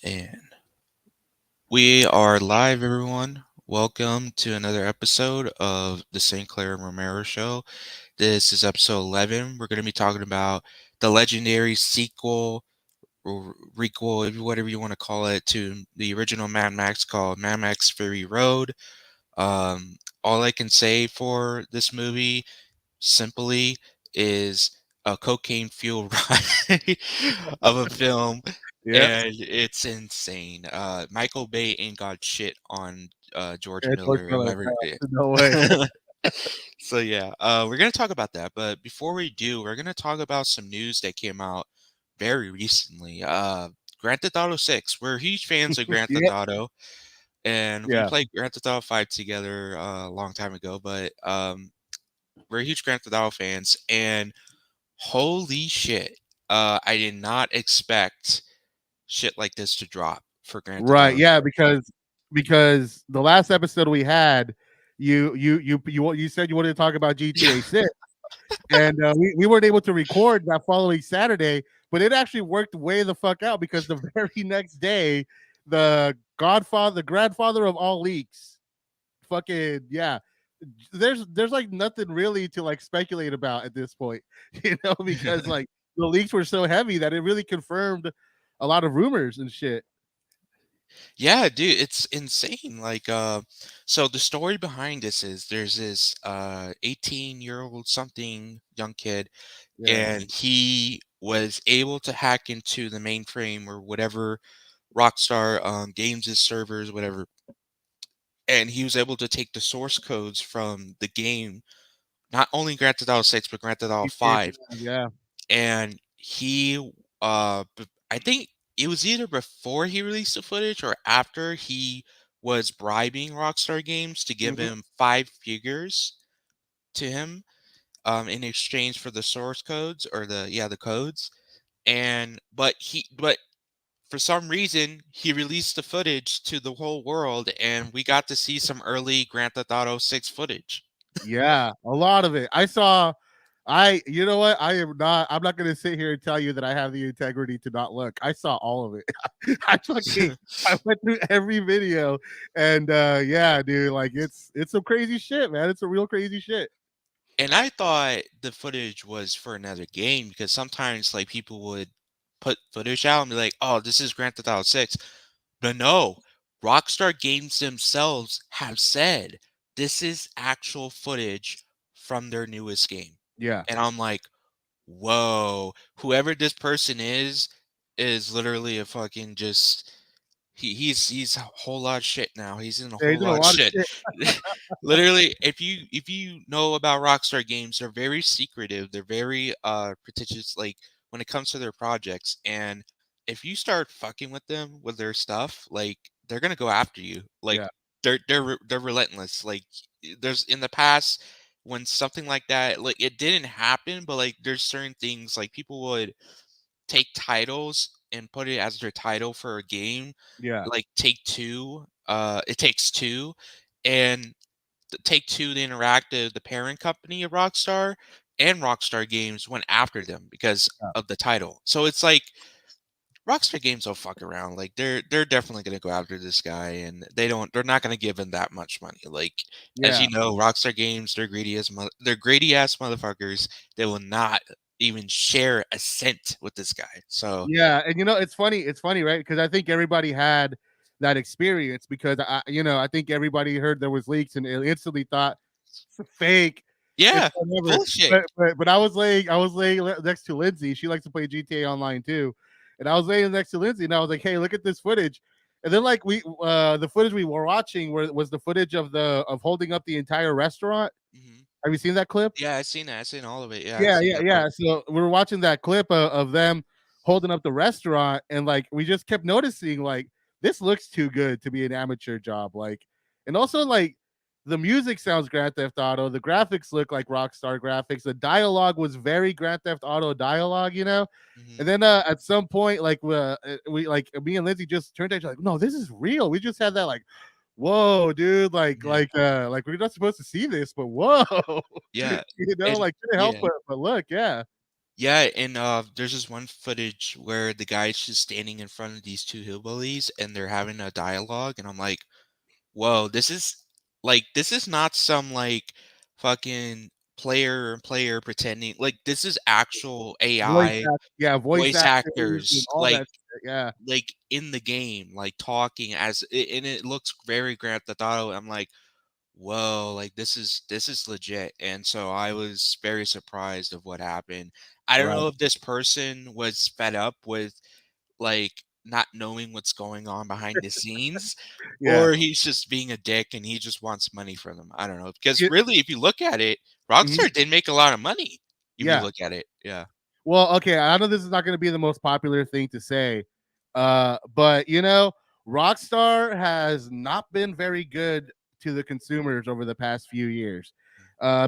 And we are live, everyone. Welcome to another episode of the St. Clair and Romero Show. This is episode 11. We're going to be talking about the legendary sequel or requel, whatever you want to call it, to the original Mad Max called Mad Max Fury Road. All I can say for this movie simply is a cocaine fueled ride of a film, Yeah, and it's insane. Michael Bay ain't got shit on George it's George Miller, Miller. whoever. No way. So yeah, we're gonna talk about that, but before we do, we're gonna talk about some news that came out very recently. Grand Theft Auto 6. We're huge fans of Grand Theft Yeah, Auto, and we yeah. played Grand Theft Auto 5 together a long time ago, but we're huge Grand Theft Auto fans, and holy shit, I did not expect shit like this to drop for Grand Theft Right. Auto Yeah, 6. because the last episode we had, you said you wanted to talk about GTA 6, and we weren't able to record that following Saturday, but it actually worked way the fuck out because the very next day, the grandfather of all leaks, fucking yeah. There's like nothing really to like speculate about at this point, because like the leaks were so heavy that it really confirmed a lot of rumors and shit. Yeah, dude, it's insane. So the story behind this is there's this 18-year-old something young kid, Yeah. and he was able to hack into the mainframe or whatever Rockstar Games' servers, whatever, and he was able to take the source codes from the game, not only Grand Theft Auto 6, but Grand Theft Auto GTA 5. 5, yeah. And I think it was either before he released the footage or after he was bribing Rockstar Games to give Mhm. him 5 figures to him in exchange for the source codes or the codes. And but for some reason he released the footage to the whole world, and we got to see some early Grand Theft Auto 6 footage. Yeah, a lot of it. I saw I you know what? I'm not gonna sit here and tell you that I have the integrity to not look. I saw all of it. I went through every video and yeah, dude, like it's some crazy shit, man. It's a real crazy shit. And I thought the footage was for another game because sometimes like people would put footage out and be like, "Oh, this is Grand Theft Auto 6." But no, Rockstar Games themselves have said this is actual footage from their newest game. Yeah. And I'm like, "Whoa, whoever this person is literally a fucking just he's a whole lot of shit now. He's in a Yeah, he's whole doing a lot of lot of shit. shit. Literally, if you know about Rockstar Games, they're very secretive. They're very pretentious like when it comes to their projects. And if you start fucking with them with their stuff, like they're going to go after you. Like Yeah. they're relentless. Like there's in the past when something like that like it didn't happen, but like there's certain things like people would take titles and put it as their title for a game, Yeah. like Take Two. It Takes Two, and Take Two, the interactive, the parent company of Rockstar, and Rockstar Games went after them because Yeah. of the title. So it's like Rockstar Games don't fuck around. Like they're definitely gonna go after this guy, and they're not gonna give him that much money. Like as you Yeah. know, Rockstar Games, they're greedy ass motherfuckers. They will not even share a cent with this guy. So Yeah, and it's funny, right? Because I think everybody had that experience because I think everybody heard there was leaks and instantly thought it's fake. It's yeah, whatever. bullshit. But I was laying next to Lindsay. She likes to play GTA Online too, and I was laying next to Lindsay, and I was like, "Hey, look at this footage." And then like the footage we were watching was the footage of holding up the entire restaurant. Hmm. Have you seen that clip? Yeah, I seen that. I seen all of it. Yeah, I Yeah, seen yeah, that part. yeah. So we were watching that clip of them holding up the restaurant, and like we just kept noticing, like this looks too good to be an amateur job. Like, and also like the music sounds Grand Theft Auto, the graphics look like Rockstar graphics, the dialogue was very Grand Theft Auto dialogue, you know. And Hmm. then at some point, like we like me and Lindsay just turned to each other like, no, this is real. We just had that like, whoa, dude, Yeah, like we're not supposed to see this, but whoa, yeah, like couldn't help yeah. but look, yeah. Yeah, and there's this one footage where the guy's just standing in front of these two hillbillies and they're having a dialogue, and I'm like, whoa, this is not some like fucking player pretending. Like this is actual AI Voice voice actors and actors, all that shit, yeah, like in the game, like talking and it looks very Grand Theft Auto. I'm like, whoa, like this is legit. And so I was very surprised of what happened. I don't right, know if this person was fed up with like not knowing what's going on behind the scenes, yeah. or he's just being a dick and he just wants money from them. I don't know. Because Yeah, really, if you look at it, mhm, Rockstar did make a lot of money. If you yeah. look at it, yeah, Well, okay, I know this is not gonna be the most popular thing to say, but, Rockstar has not been very good to the consumers over the past few years.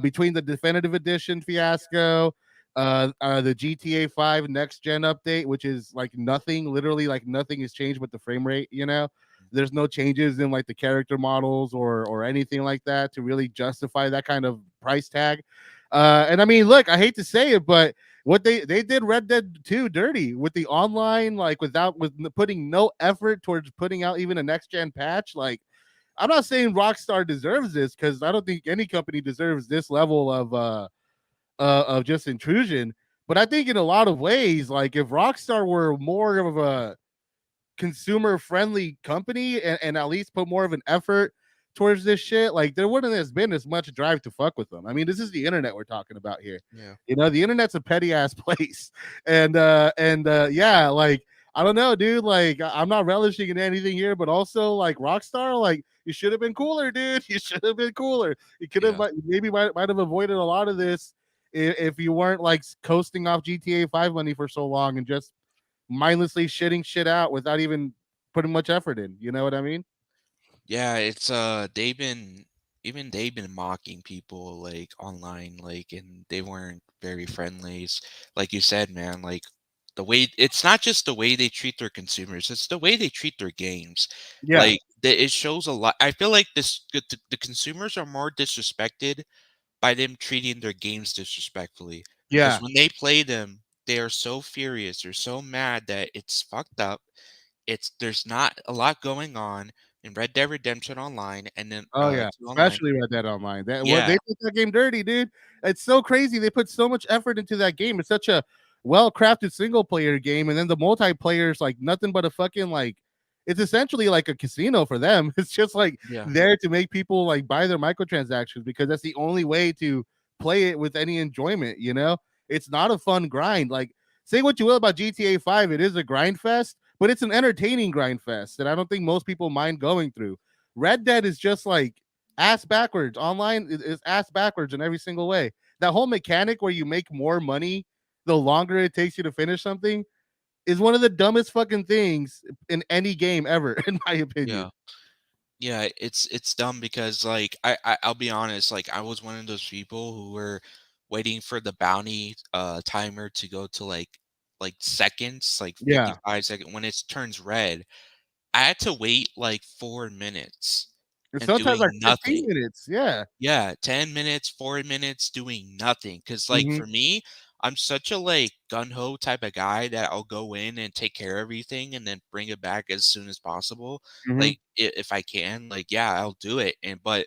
Between the definitive edition fiasco, the GTA 5 next gen update, which is like nothing, literally like nothing has changed with the frame rate, you know? There's no changes in like the character models or anything like that to really justify that kind of price tag. And I mean, look, I hate to say it, but what they did Red Dead 2 dirty with the online, like with putting no effort towards putting out even a next gen patch. Like, I'm not saying Rockstar deserves this because I don't think any company deserves this level of just intrusion. But I think in a lot of ways, like if Rockstar were more of a consumer friendly company and at least put more of an effort towards this shit, like there wouldn't have been as much drive to fuck with them. I mean, this is the internet we're talking about here. yeah, The internet's a petty ass place. Yeah, like I don't know, dude. Like I'm not relishing in anything here, but also like Rockstar, like you should have been cooler, dude. You should have been cooler. You could have yeah. maybe might have avoided a lot of this if you weren't like coasting off GTA 5 money for so long and just mindlessly shitting shit out without even putting much effort in. You know what I mean? Yeah, it's they've been mocking people like online, like, and they weren't very friendly. Like you said, man, like the way it's not just the way they treat their consumers, it's the way they treat their games. Yeah, Like it shows a lot. I feel like the consumers are more disrespected by them treating their games disrespectfully because yeah. when they play them, they are so furious, they're so mad that it's fucked up. There's not a lot going on in Red Dead Redemption Online and then Oh yeah, 2 online. especially Red Dead Online. That what Yeah, they put that game dirty, dude. It's so crazy. They put so much effort into that game. It's such a well-crafted single player game, and then the multiplayer is like nothing but a fucking like. It's essentially like a casino for them. It's just like yeah, there to make people like buy their microtransactions because that's the only way to play it with any enjoyment. It's not a fun grind. Like say what you will about GTA 5, it is a grind fest, but it's an entertaining grind fest that I don't think most people mind going through. Red Dead is just like ass backwards. Online is ass backwards in every single way. That whole mechanic where you make more money the longer it takes you to finish something is one of the dumbest fucking things in any game ever, in my opinion. yeah. Yeah, it's dumb because like I'll be honest, like I was one of those people who were waiting for the bounty timer to go to like seconds, like Yeah. 55 seconds when it turns red. I had to wait like 4 minutes And and sometimes like doing 15 nothing. minutes. Yeah. Yeah, 10 minutes, 4 minutes doing nothing. Cause like Hmm. for me, I'm such a like gun ho type of guy that I'll go in and take care of everything and then bring it back as soon as possible. Hmm. Like if I can, like yeah, I'll do it. And but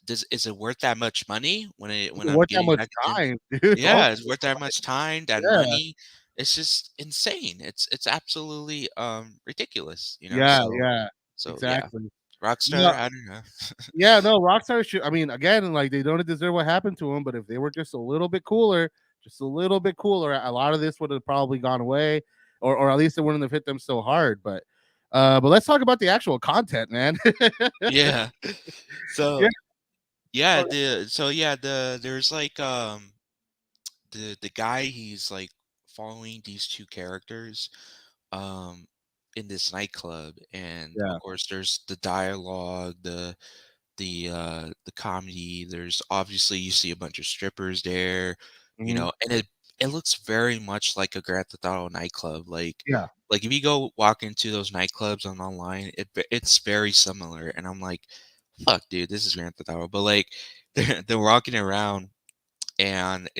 is it worth that much money when I'm What that getting much back into time, dude? Also, yeah, it's worth that much time, that yeah. money. It's just insane. It's absolutely ridiculous, you know? Yeah, So yeah. yeah, Exactly. Rockstar, No, I don't know. yeah, no, Rockstar should. I mean, again, like they don't deserve what happened to them, but if they were just a little bit cooler, just a little bit cooler, a lot of this would have probably gone away, or at least it wouldn't have hit them so hard. But let's talk about the actual content, man. Yeah. Yeah. So yeah, Oh, there's like the guy, he's like following these two characters um in this nightclub, and of yeah. course there's the dialogue, the comedy. There's obviously you see a bunch of strippers there, Mhm. and it looks very much like a Grand Theft Auto nightclub. Yeah. Like if you go walk into those nightclubs on online, it's very similar. And I'm like, fuck, dude, this is Grand Theft Auto. But like they're walking around, and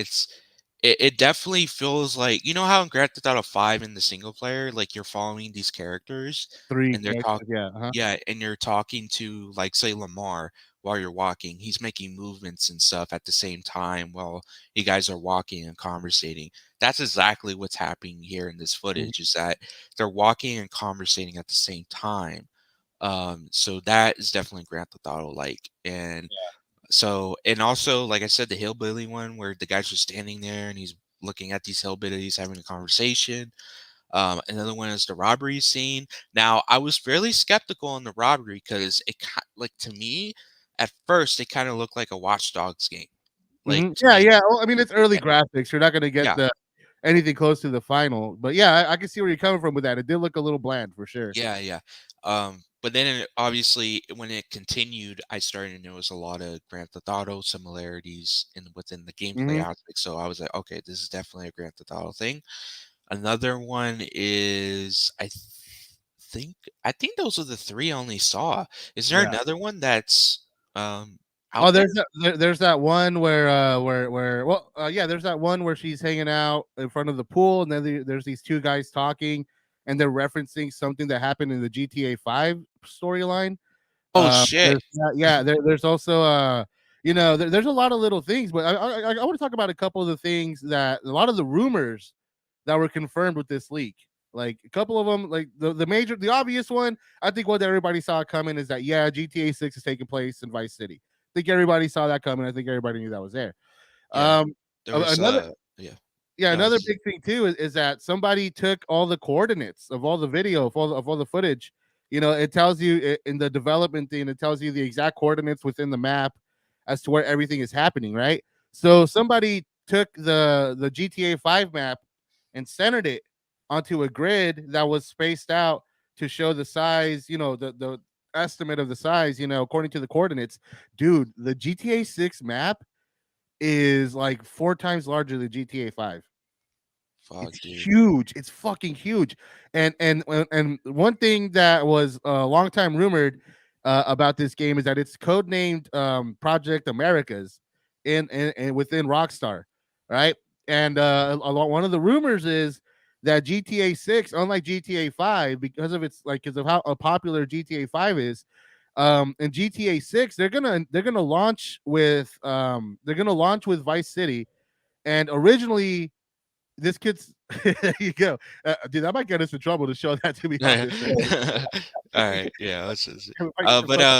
it definitely feels like, you know how in Grand Theft Auto 5 in the single player, like, you're following these characters Three and they're talk characters, yeah, yeah, and you're talking to, like, say, Lamar while you're walking. He's making movements and stuff at the same time while you guys are walking and conversating. That's exactly what's happening here in this mhm, footage, is that they're walking and conversating at the same time. So that is definitely Grand Theft Auto-like, and so, and also, like I said, the hillbilly one where the guy's just standing there and he's looking at these hillbillies having a conversation. Another one is the robbery scene. Now, I was fairly skeptical on the robbery because like to me, at first, it kind of looked like a Watch Dogs game. Like mhm. to Yeah, me, yeah. Well, I mean, it's early yeah, graphics. You're not gonna get yeah, the anything close to the final. But yeah, I can see where you're coming from with that. It did look a little bland for sure. yeah, yeah. But then obviously when it continued, I started to notice a lot of Grand Theft Auto similarities in within the gameplay Mhm. aspect. So I was like, okay, this is definitely a Grand Theft Auto thing. Another one is think I think those are the three I only saw. Is there Yeah. another one that's Oh, out there? there's that one where yeah, there's that one where she's hanging out in front of the pool, and then there's these two guys talking, and they're referencing something that happened in the GTA 5 storyline. Oh shit. There's also there's a lot of little things, but I want to talk about a couple of the things that a lot of the rumors that were confirmed with this leak. Like a couple of them, like the obvious one, I think what everybody saw coming is that yeah, GTA 6 is taking place in Vice City. I think everybody saw that coming. I think everybody knew that was there. Yeah. Um, There was Another yeah. yeah, No, another it's big thing too is that somebody took all the coordinates of all the video of all the footage. You know, it tells you in the development thing, it tells you the exact coordinates within the map as to where everything is happening, right? So somebody took the GTA 5 map and centered it onto a grid that was spaced out to show the size, the estimate of the size, according to the coordinates. Dude, the GTA 6 map is like 4 times larger than GTA 5. It's fuck, dude. huge. It's fucking huge. And one thing that was a long time rumored about this game is that it's codenamed Project Americas in within Rockstar, right? And one of the rumors is that GTA 6, unlike GTA 5, because of how popular GTA 5 is, in GTA 6, they're gonna launch with Vice City, and originally this kid's there you go. Dude, that might get us in trouble to show that, to be honest, right? Alright, yeah, let's just It might get fucked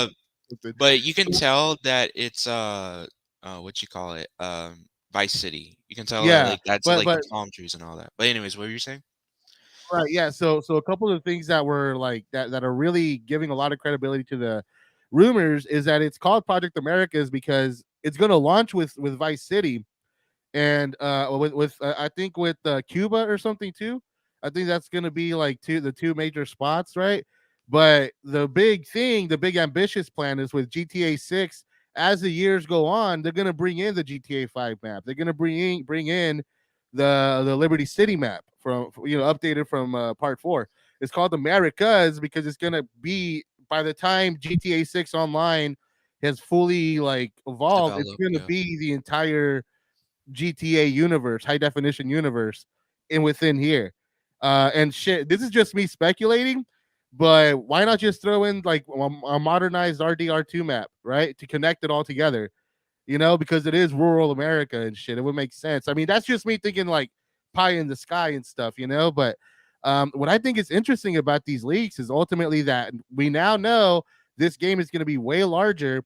something. but you can tell that it's what you call it, Vice City. You can tell that Yeah, like that's but like the but palm trees and all that. But anyways, what were you saying? right, yeah. So a couple of things that were like that are really giving a lot of credibility to the rumors is that it's called Project Americas because it's going to launch with Vice City, and I think with Cuba or something too. I think that's going to be like the two major spots, right? But the big ambitious plan is with GTA 6. As the years go on, they're going to bring in the GTA 5 map. They're going to bring in the Liberty City map from updated from part 4. It's called Americas because it's going to be by the time GTA 6 online has fully like evolved, it's Develop, going to yeah. be the entire GTA universe, high definition universe, in within here. And shit, this is just me speculating, but why not just throw in like a modernized RDR2 map, right, to connect it all together? Because it is rural America and shit. It would make sense. I mean, that's just me thinking like pie in the sky and stuff, But what I think is interesting about these leaks is ultimately that we now know this game is going to be way larger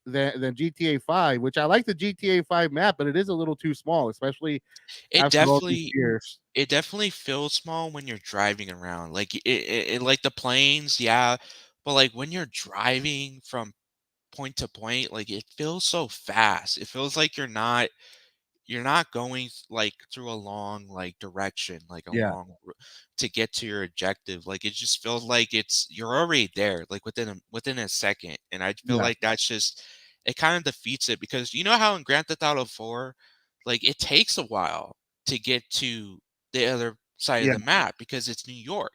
than GTA 5, which I like the GTA 5 map, but it is a little too small, especially It after all these definitely years. it definitely feels small when you're driving around. Like it like the planes, yeah, but like when you're driving from point to point, like it feels so fast. It feels like you're not going like through a long like direction, like a Yeah, to get to your objective. Like it just feels like you're already there, like within a second. And I feel yeah, like that's just it kind of defeats it because you know how in Grand Theft Auto 4, like it takes a while to get to the other side of yeah, the map because it's New York.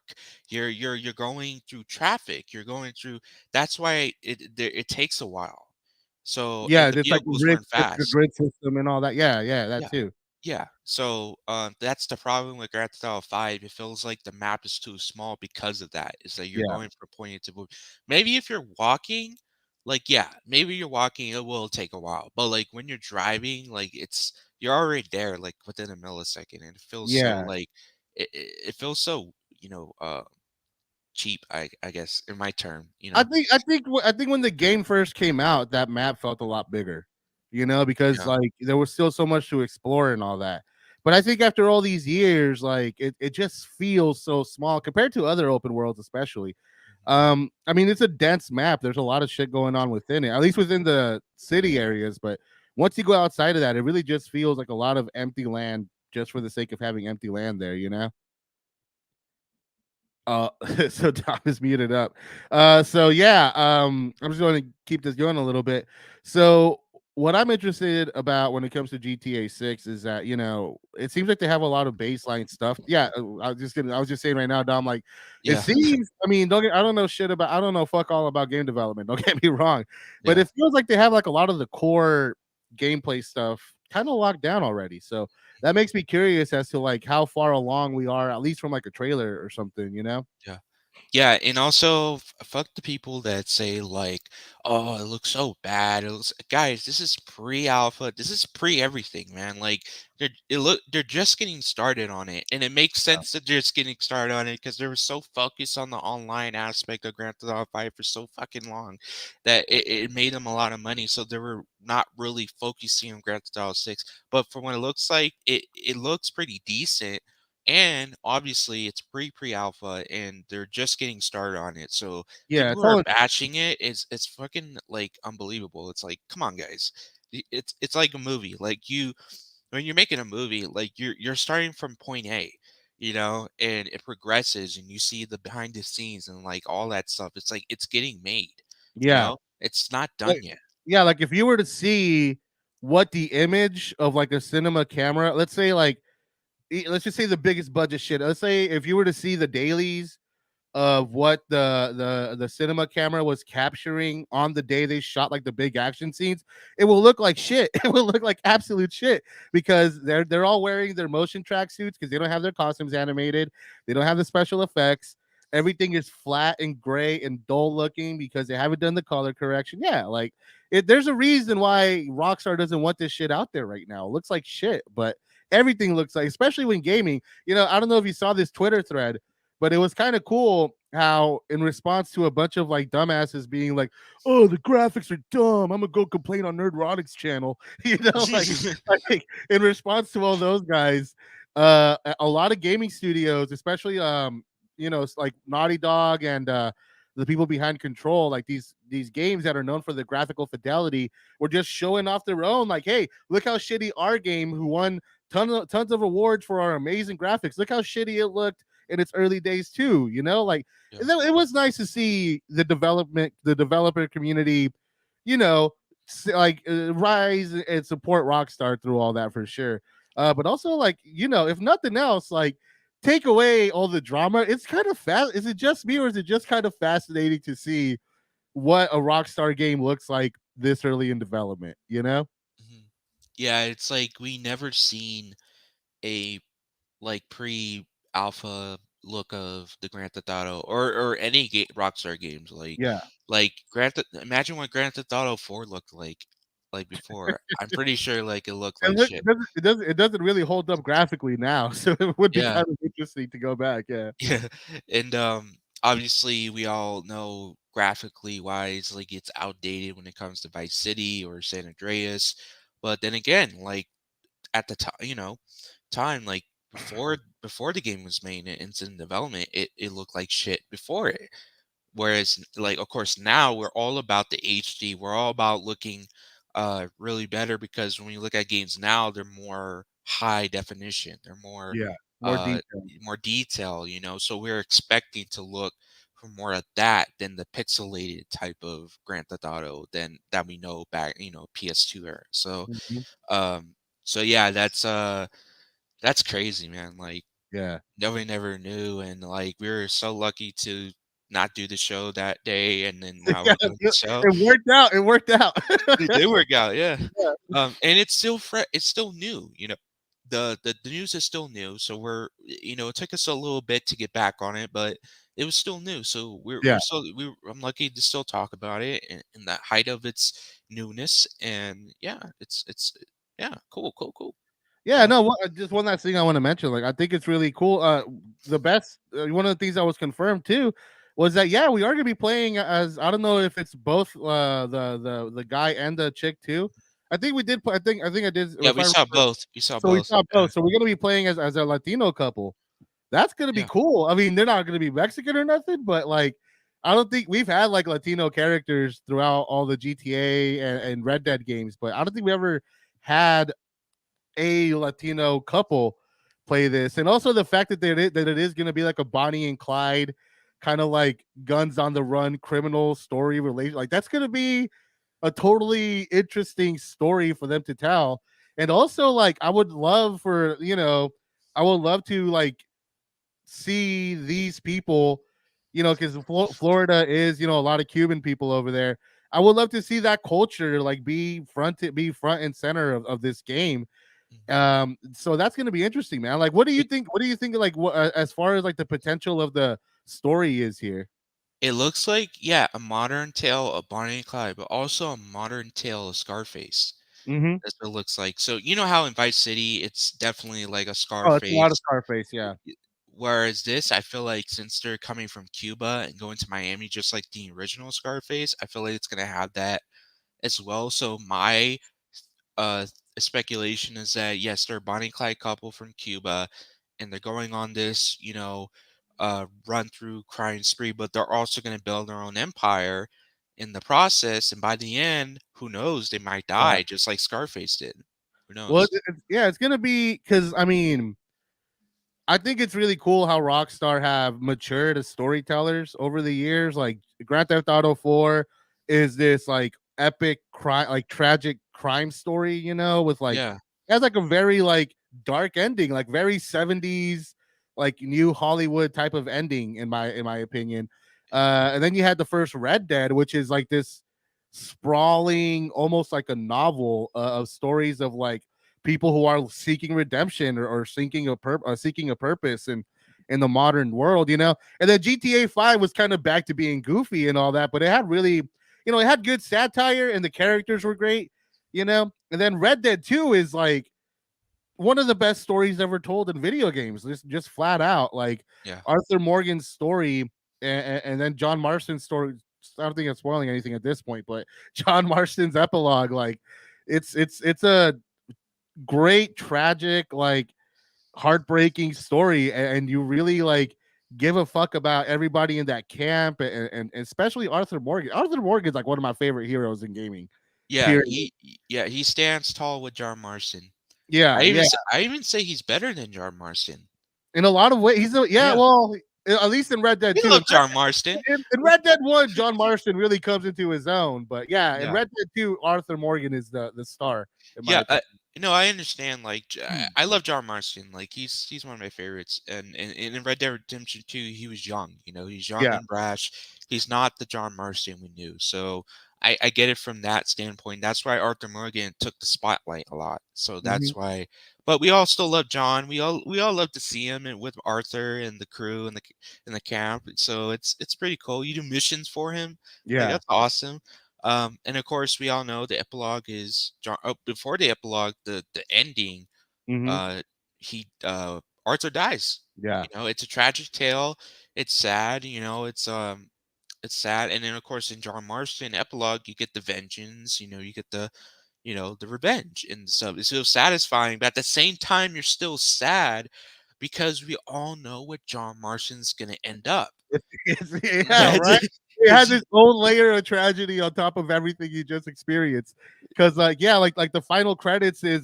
You're going through traffic. You're going through That's why it takes a while. So, yeah. and the It's like vehicles weren't the fast. grid system and all that. Yeah, yeah, that Yeah. too. Yeah, so, that's the problem with Grand Theft Auto 5. It feels like the map is too small because of that. Is that you're Yeah. going from point A to point. Maybe if you're walking, like, yeah, maybe you're walking, it will take a while, but, like, when you're driving, like, you're already there, like, within a millisecond, and it feels so, Yeah. like, it feels so, cheap, I guess, in my term, you know? I think when the game first came out, that map felt a lot bigger, because Yeah, like there was still so much to explore and all that. But I think after all these years, like it just feels so small compared to other open worlds, especially. mhm, I mean, it's a dense map. There's a lot of shit going on within it, at least within the city areas. But once you go outside of that, it really just feels like a lot of empty land just for the sake of having empty land there. Uh, so Tom is muted up. So yeah, I'm just going to keep this going a little bit. So what I'm interested about when it comes to GTA 6 is that it seems like they have a lot of baseline stuff. Yeah, I was just saying right now, Dom. Like, it yeah, seems. I mean, I don't know shit about. I don't know fuck all about game development. Don't get me wrong, but yeah. it feels like they have like a lot of the core gameplay stuff kind of locked down already. So that makes me curious as to like how far along we are, at least from like a trailer or something. Yeah. Yeah, and also fuck the people that say like, "Oh, it looks so bad." Guys, this is pre-alpha. This is pre-everything, man. Like they're just getting started on it, and it makes sense that they're just getting started on it because they were so focused on the online aspect of Grand Theft Auto 5 for so fucking long that it made them a lot of money. So they were not really focusing on Grand Theft Auto 6. But from what it looks like, it looks pretty decent, and obviously it's pre-alpha and they're just getting started on it. So Yeah, people it's who are all bashing it, it's fucking like unbelievable. It's like, come on guys. It's like a movie. Like you when you're making a movie, like you're starting from point A, and it progresses and you see the behind the scenes and like all that stuff. It's like it's getting made, you yeah. know? It's not Like done yet. yeah, like if you were to see what the image of like a cinema camera, let's say like let's just say the biggest budget shit. Let's say if you were to see the dailies of what the cinema camera was capturing on the day they shot like the big action scenes, it will look like shit. It will look like absolute shit because they're all wearing their motion track suits because they don't have their costumes animated. They don't have the special effects. Everything is flat and gray and dull looking because they haven't done the color correction. Yeah, like there's a reason why Rockstar doesn't want this shit out there right now. It looks like shit, but everything looks like, especially when gaming. I don't know if you saw this Twitter thread, but it was kind of cool how, in response to a bunch of like dumbasses being like, "Oh, the graphics are dumb. I'm gonna go complain on Nerdrotics channel," like in response to all those guys, a lot of gaming studios, especially like Naughty Dog and the people behind Control, like these games that are known for the graphical fidelity, were just showing off their own. Like, hey, look how shitty our game, who won tons of awards for our amazing graphics. Look how shitty it looked in its early days too. Like Yeah. it was nice to see the developer community, like rise and support Rockstar through all that for sure. But also like if nothing else, like take away all the drama. It's kind of fast. Is it just me or is it just kind of fascinating to see what a Rockstar game looks like this early in development? Mhm. Yeah, it's like we never seen a like pre-alpha look of the Grand Theft Auto or any Rockstar games Yeah. like imagine what Grand Theft Auto 4 looked like before. I'm pretty sure like it looked And like look, shit. it doesn't really hold up graphically now, so it would be Yeah. kind of interesting to go back. Yeah. Yeah. And obviously we all know graphically wise like it's outdated when it comes to Vice City or San Andreas. But then again, like at the time like before the game was made and it's in development, it looked like shit before it. Whereas, like, of course, now we're all about the HD. We're all about looking really better because when you look at games now, they're more high definition. They're Yeah. More uh detail. more detail, So we're expecting to look for more of that than the pixelated type of Grand Theft Auto than that we know back, PS2 era. Mhm. Um so yeah, that's crazy, man. Like Yeah. nobody never knew, and, like, we were so lucky to not do the show that day, and then now Yeah, we're doing the show. it worked out. It worked out. It did work out, yeah. Yeah. And it's still new, the news is still new, so it took us a little bit to get back on it, but it was still new, so Yeah. I'm lucky to still talk about it in the height of its newness, and yeah, it's yeah, cool, cool, cool. Yeah, Yeah, no, just one last thing I want to mention. Like, I think it's really cool. The best, one of the things that was confirmed too was that yeah, we are gonna be playing as I don't know if it's both the guy and the chick too. I think we did. I think I did. yeah, If we I saw remember, both. We saw so we both. saw Yeah, both. So we're gonna be playing as a Latino couple. That's gonna be yeah. cool. I mean, they're not gonna be Mexican or nothing, but like, I don't think we've had like Latino characters throughout all the GTA and Red Dead games, but I don't think we ever had a Latino couple play this, and also the fact that that it is going to be like a Bonnie and Clyde kind of like guns on the run criminal story relation. Like that's going to be a totally interesting story for them to tell. And also, like I would love for I would love to like see these people, because Florida is a lot of Cuban people over there. I would love to see that culture like be front and center of this game. Mhm. So that's going to be interesting, man. Like, what do you think, like, as far as like the potential of the story is here? It looks like, yeah, a modern tale of Bonnie and Clyde, but also a modern tale of Scarface. Mm-hmm. That's what it looks like. So you know how in Vice City, it's definitely like a Oh, it's a lot of Scarface. Scarface, yeah. y- Whereas this, I feel like since they're coming from Cuba and going to Miami, just like the original Scarface, I feel like it's gonna have that as well. So my uh speculation is that yes, they're a Bonnie and Clyde couple from Cuba, and they're going on this, run through crime spree, but they're also gonna build their own empire in the process, and by the end, who knows, they might Yeah. die just like Scarface did. Who Well, knows? yeah, it's gonna be because I mean, I think it's really cool how Rockstar have matured as storytellers over the years. Like Grand Theft Auto 4 is this like epic crime, like tragic crime story, with like Yeah. it has like a very like dark ending, like very 70s, like new Hollywood type of ending in my opinion. And then you had the first Red Dead, which is like this sprawling, almost like a novel of stories of like people who are seeking redemption or seeking a purpose in the modern world, And then GTA 5 was kind of back to being goofy and all that, but it had really, it had good satire and the characters were great, And then Red Dead 2 is like one of the best stories ever told in video games. Just flat out like Yeah. Arthur Morgan's story and then John Marston's story. I don't think I'm spoiling anything at this point, but John Marston's epilogue, like it's a great, tragic, like heartbreaking story, and you really like give a fuck about everybody in that camp, and especially Arthur Morgan. Arthur Morgan's like one of my favorite heroes in gaming. Yeah, Period. he stands tall with John Marston. Yeah, yeah. I even say he's better than John Marston. In a lot of ways, yeah. Yeah. Well, at least in Red Dead We 2. love John Marston. In Red Dead 1, John Marston really comes into his own. But yeah, in Yeah. Red Dead 2, Arthur Morgan is the star, in my Yeah, opinion. no, I understand. Like, Hmm. I love John Marston. Like, he's one of my favorites. And in Red Dead Redemption 2, he was young. He's young Yeah. and brash. He's not the John Marston we knew. So I get it from that standpoint. That's why Arthur Morgan took the spotlight a lot. So Hmm. that's why. But we all still love John. We all love to see him and with Arthur and the crew and the camp. So it's pretty cool. You do missions for him. Like, Yeah. that's awesome. And of course, we all know the epilogue is John. Oh, before the epilogue, the ending, Hmm. uh, Arthur dies. Yeah. It's a tragic tale. It's sad. It's sad. And then of course, in John Marston epilogue, you get the vengeance. You get the revenge and stuff. It's so satisfying, but at the same time, you're still sad because we all know what John Marston's gonna end up. Yeah, right? It has Because its own layer of tragedy on top of everything you just experienced. Because yeah, like the final credits is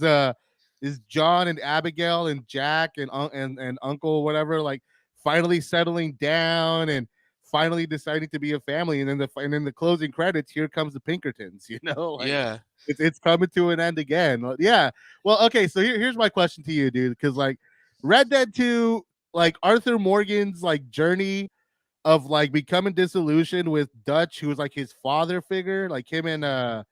John and Abigail and Jack and Uncle whatever like finally settling down and finally deciding to be a family, and then the closing credits, here comes the Pinkertons, like yeah, it's coming to an end again. Yeah. Well, okay, so here's my question to you, dude, because like Red Dead 2, like Arthur Morgan's like journey of like becoming disillusioned with Dutch, who was like his father figure, like him and the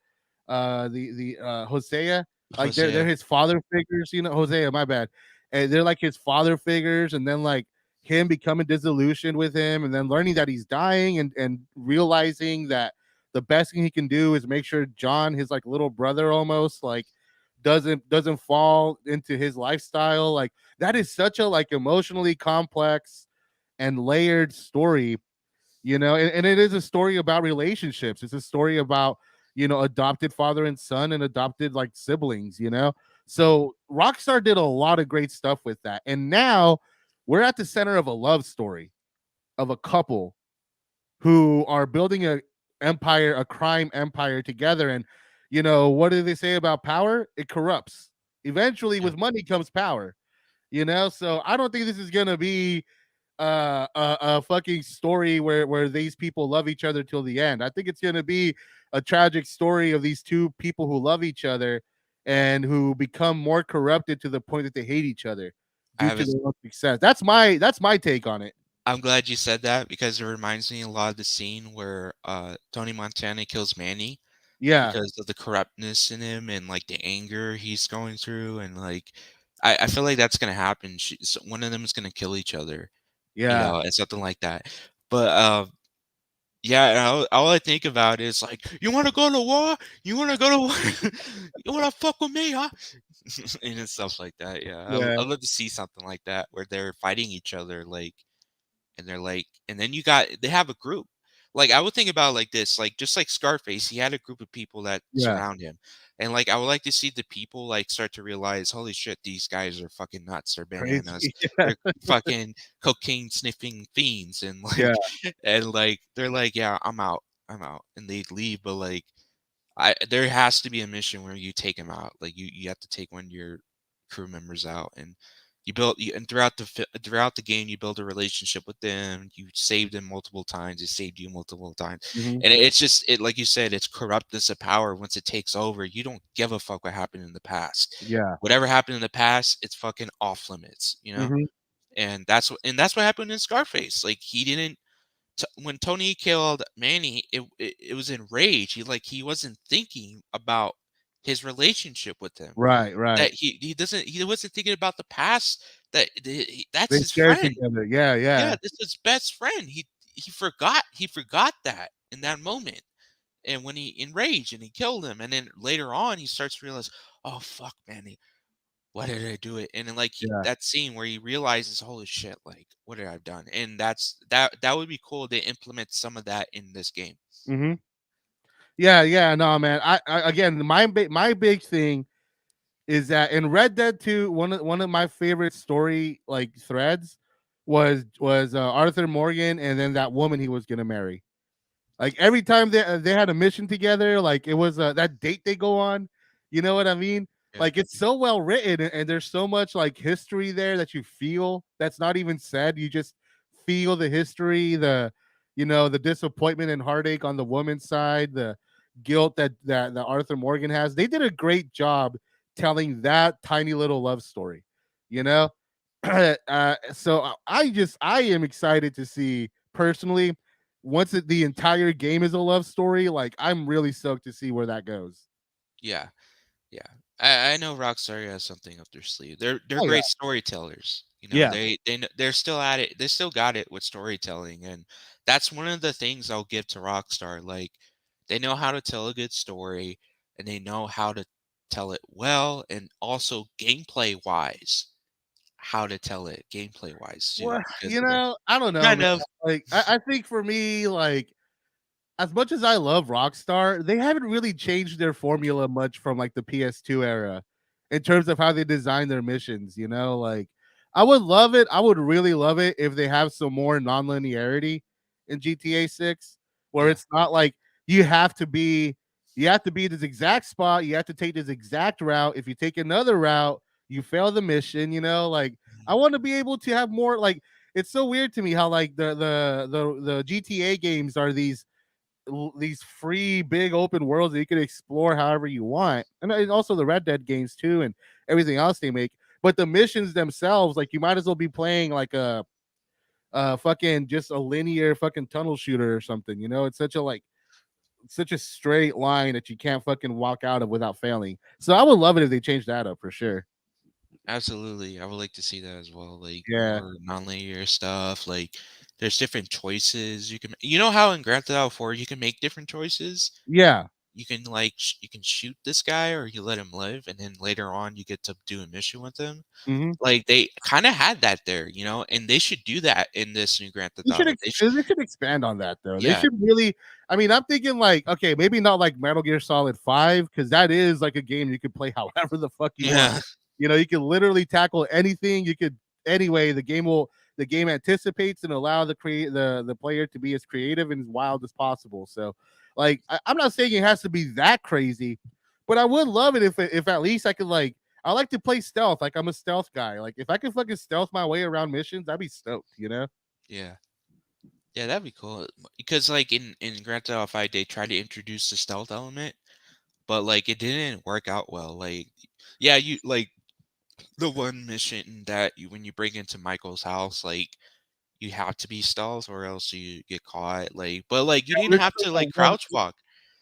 Hosea. Like they're Hosea. his father figures, you know, Hosea, my bad. And they're like his father figures, and then like him becoming disillusioned with him, and then learning that he's dying, and realizing that the best thing he can do is make sure John, his like little brother almost, like doesn't fall into his lifestyle. Like that is such a like emotionally complex and layered story, you know, and it is a story about relationships. It's a story about, you know, adopted father and son and adopted like siblings, you know. So Rockstar did a lot of great stuff with that, and now we're at the center of a love story of a couple who are building a empire, a crime empire together. And you know, what do they say about power? It corrupts. Eventually Yeah. with money comes power, you know. So I don't think this is gonna be a fucking story where these people love each other till the end. I think it's gonna be a tragic story of these two people who love each other and who become more corrupted to the point that they hate each other I due have to a their own success. That's my take on it. I'm glad you said that because it reminds me a lot of the scene where Tony Montana kills Manny Yeah, because of the corruptness in him and like the anger he's going through, and like I feel like that's gonna happen. One of them is gonna kill each other, yeah, and something like that. But yeah, and all I think about is like, you want to go to war? You want to go to war? You want to fuck with me, huh? And it's stuff like that. Yeah, yeah, I love to see something like that where they're fighting each other, like, and they're like, and then they have a group. Like I would think about it like this, like just like Scarface, he had a group of people that yeah. surround him, and like I would like to see the people like start to realize, holy shit, these guys are fucking nuts, they're bananas, Crazy. Yeah, they're fucking cocaine sniffing fiends, and yeah. like, and like they're like, yeah, I'm out, and they leave, but like I there has to be a mission where you take him out. Like you have to take one of your crew members out, and and throughout the game, you build a relationship with them. You saved them multiple times. It saved you multiple times, Hmm. and it's just it like you said, it's corruptness of power. Once it takes over, you don't give a fuck what happened in the past. Yeah. Whatever happened in the past, it's fucking off limits, you know. Hmm. And that's what happened in Scarface. Like he didn't when Tony killed Manny, it was in rage. He wasn't thinking about his relationship with him. Right, right. That he wasn't thinking about the past. That's They his share friend. together. Yeah, Yeah, yeah, this is his best friend. He forgot that in that moment. And when he enraged and he killed him, and then later on he starts to realize, oh fuck, Manny, why did I do it? And then like yeah. that scene where he realizes, holy shit, like what did I have done? And that would be cool to implement some of that in this game. Hmm. Yeah, yeah. No, man. I again, my big thing is that in Red Dead 2, one of my favorite story like threads was Arthur Morgan and then that woman he was gonna marry. Like every time they had a mission together, like it was that date they go on. You know what I mean? Yeah. Like it's so well written, and there's so much like history there that you feel that's not even said. You just feel the history, the you know the disappointment and heartache on the woman's side, the guilt that Arthur Morgan has. They did a great job telling that tiny little love story. You know, so I am excited to see personally once the entire game is a love story, like I'm really stoked to see where that goes. Yeah. Yeah. I know Rockstar has something up their sleeve. They're Oh yeah, great storytellers. You know, yeah. they're still at it. They still got it with storytelling, and that's one of the things I'll give to Rockstar. Like they know how to tell a good story, and they know how to tell it well, and also gameplay wise, how to tell it gameplay wise too. Well, Because you know, I don't know, kind man. of, Like I think for me, like as much as I love Rockstar, they haven't really changed their formula much from like the PS2 era in terms of how they design their missions, you know? Like I would love it. I would really love it if they have some more non-linearity in GTA 6 where yeah. it's not like you have to be you have to be this exact spot, you have to take this exact route. If you take another route, you fail the mission, you know? Like I want to be able to have more like it's so weird to me how like the GTA games are these free big open worlds that you can explore however you want, and also the Red Dead games too, and everything else they make. But the missions themselves, like you might as well be playing like a fucking just a linear fucking tunnel shooter or something. You know, it's such a like such a straight line that you can't fucking walk out of without failing. So I would love it if they changed that up for sure. Absolutely. I would like to see that as well. Like Yeah. more non-linear stuff. Like there's different choices you can. You know how in Grand Theft Auto 4 you can make different choices. Yeah. You can like you can shoot this guy or you let him live, and then later on you get to do a mission with him. Mhm. Like they kind of had that there, you know, and they should do that in this new Grand Theft They should Auto. ex they should expand on that though. They Yeah, should really. I mean, I'm thinking like, okay, maybe not like Metal Gear Solid 5 because that is like a game you could play however the fuck you want. yeah, You know, you can literally tackle anything. You could anyway. The game anticipates and allow the player to be as creative and as wild as possible. So, like, I'm not saying it has to be that crazy, but I would love it if at least I could like. I like to play stealth. Like I'm a stealth guy. Like if I could fucking stealth my way around missions, I'd be stoked. You know. yeah, yeah. That'd be cool because like in Grand Theft Auto 5 they tried to introduce the stealth element, but like it didn't work out well. Like, yeah, you like the one mission that you when you break into Michael's house, like you have to be stealth or else you get caught. Like, but like you didn't There's have still to that like one. crouch walk.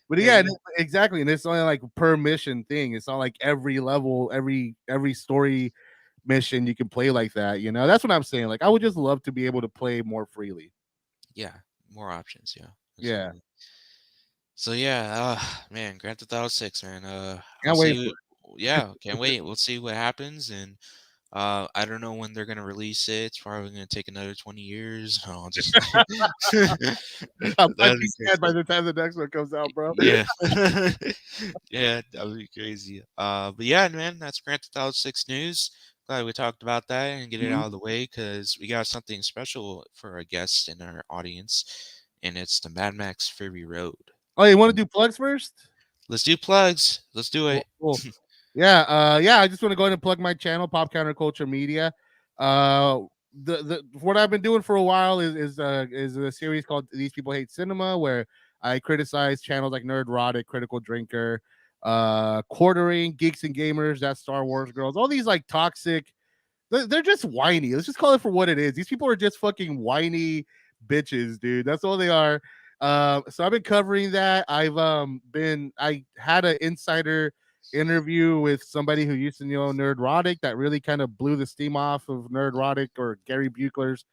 But Yeah, yeah, you exactly, and it's only like per mission thing. It's not like every level, every story mission you can play like that. You know, that's what I'm saying. Like, I would just love to be able to play more freely. yeah, more options. Yeah, Yeah, absolutely. So yeah, man, Grand Theft Auto 6, man. I'll can't wait see. for Yeah, can't wait. We'll see what happens, and I don't know when they're gonna release it. It's probably gonna take another 20 years. I'll just it. I might that be is so dead by funny. the time the next one comes out, bro. Yeah, yeah, that would be crazy. But yeah, man, that's Grand Theft Auto 6 news. Glad we talked about that and get it Mhm. out of the way because we got something special for our guests in our audience, and it's the Mad Max Fury Road. Oh, you want to do plugs first? Let's do plugs. Let's do Cool, it. cool. Yeah, yeah. I just want to go ahead and plug my channel, Pop Counterculture Media. Uh, the what I've been doing for a while is a series called These People Hate Cinema, where I criticize channels like Nerdrotic, Critical Drinker, Quartering, Geeks and Gamers, That Star Wars Girls, all these like toxic. They're just whiny. Let's just call it for what it is. These people are just fucking whiny bitches, dude. That's all they are. So I've been covering that. I had an insider interview with somebody who used to know Nerdrotic that really kind of blew the steam off of Nerdrotic or Gary Buechler's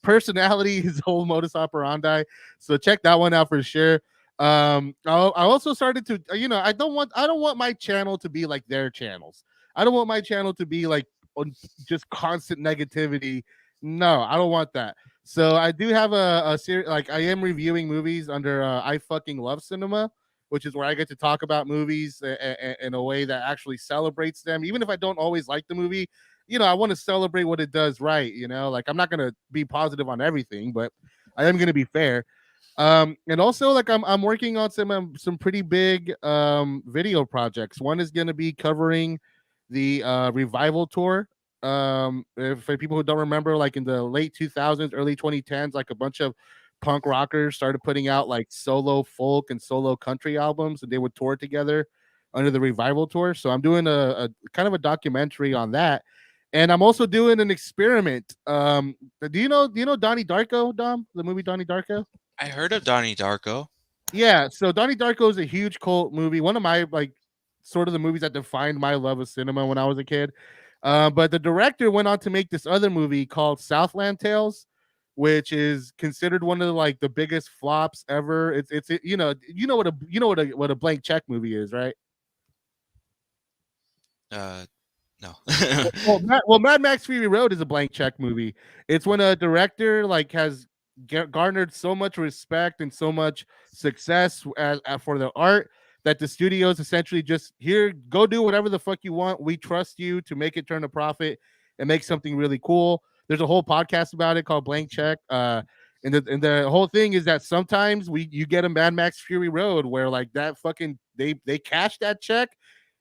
personality, his whole modus operandi. So check that one out for sure. I also started to, I don't want my channel to be like their channels. I don't want my channel to be like on just constant negativity. No, I don't want that. So I do have a series, like I am reviewing movies under I fucking love cinema, which is where I get to talk about movies in a way that actually celebrates them. Even if I don't always like the movie, I want to celebrate what it does right. Like I'm not gonna be positive on everything, but I am gonna be fair. And also like I'm working on some pretty big video projects. One is gonna be covering the revival tour. For people who don't remember, like in the late 2000s, early 2010s, like a bunch of punk rockers started putting out like solo folk and solo country albums, and they would tour together under the revival tour. So I'm doing a kind of a documentary on that, and I'm also doing an experiment. Do you know Donnie Darko, Dom? The movie Donnie Darko? I heard of Donnie Darko. Yeah, so Donnie Darko is a huge cult movie. One of my like sort of the movies that defined my love of cinema when I was a kid. But the director went on to make this other movie called Southland Tales, which is considered one of like the biggest flops ever. It's what a blank check movie is, right? Uh, no. Mad Max Fury Road is a blank check movie. It's when a director like has garnered so much respect and so much success for their art that the studios essentially just here go do whatever the fuck you want. We trust you to make it turn a profit and make something really cool. There's a whole podcast about it called Blank Check. And the whole thing is that sometimes you get a Mad Max Fury Road where like that fucking they cash that check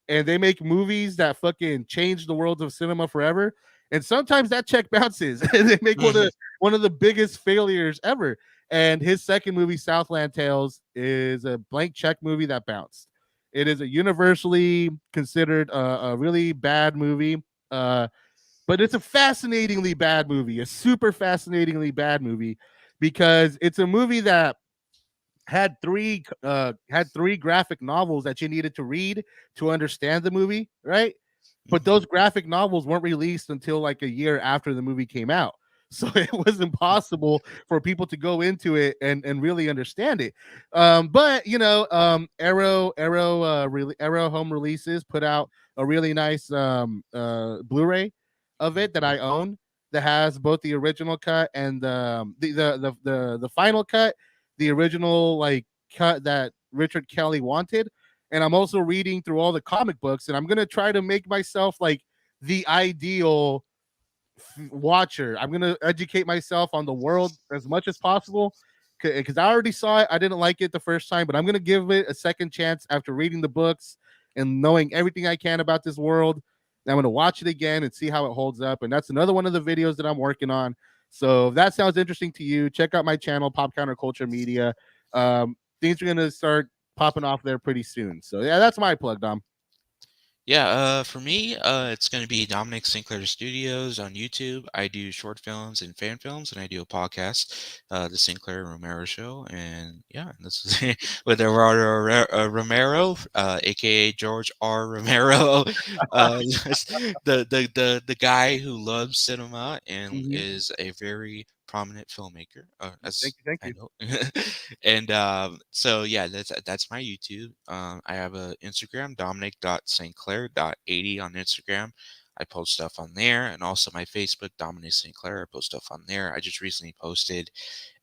and they make movies that fucking change the world of cinema forever. And sometimes that check bounces and they make one of the biggest failures ever. And his second movie, Southland Tales, is a blank check movie that bounced. It is a universally considered a really bad movie, but it's a fascinatingly bad movie, a super fascinatingly bad movie, because it's a movie that had three graphic novels that you needed to read to understand the movie, right? But Mhm. those graphic novels weren't released until like a year after the movie came out. So it was impossible for people to go into it and really understand it. But Arrow Home Releases put out a really nice Blu-ray of Mhm. it that I own that has both the original cut and the final cut, the original like cut that Richard Kelly wanted. And I'm also reading through all the comic books, and I'm gonna try to make myself like the ideal watcher. I'm gonna educate myself on the world as much as possible because I already saw it. I didn't like it the first time, but I'm gonna give it a second chance after reading the books and knowing everything I can about this world. And I'm gonna watch it again and see how it holds up. And that's another one of the videos that I'm working on. So if that sounds interesting to you, check out my channel, Pop Counterculture Media. Things are gonna start popping off there pretty soon. So yeah, that's my plug, Dom. Yeah, for me, it's going to be Dominic Sinclair Studios on YouTube. I do short films and fan films, and I do a podcast, the Sinclair and Romero Show. And yeah, this is with Eduardo Romero, aka George R. Romero, the guy who loves cinema and Mhm. is a very prominent filmmaker, Thank as you, thank I you. know. And so yeah, that's my YouTube. I have a Instagram, dominic.st.clair.80 on Instagram. I post stuff on there, and also my Facebook, Dominic St. Clair. I post stuff on there. I just recently posted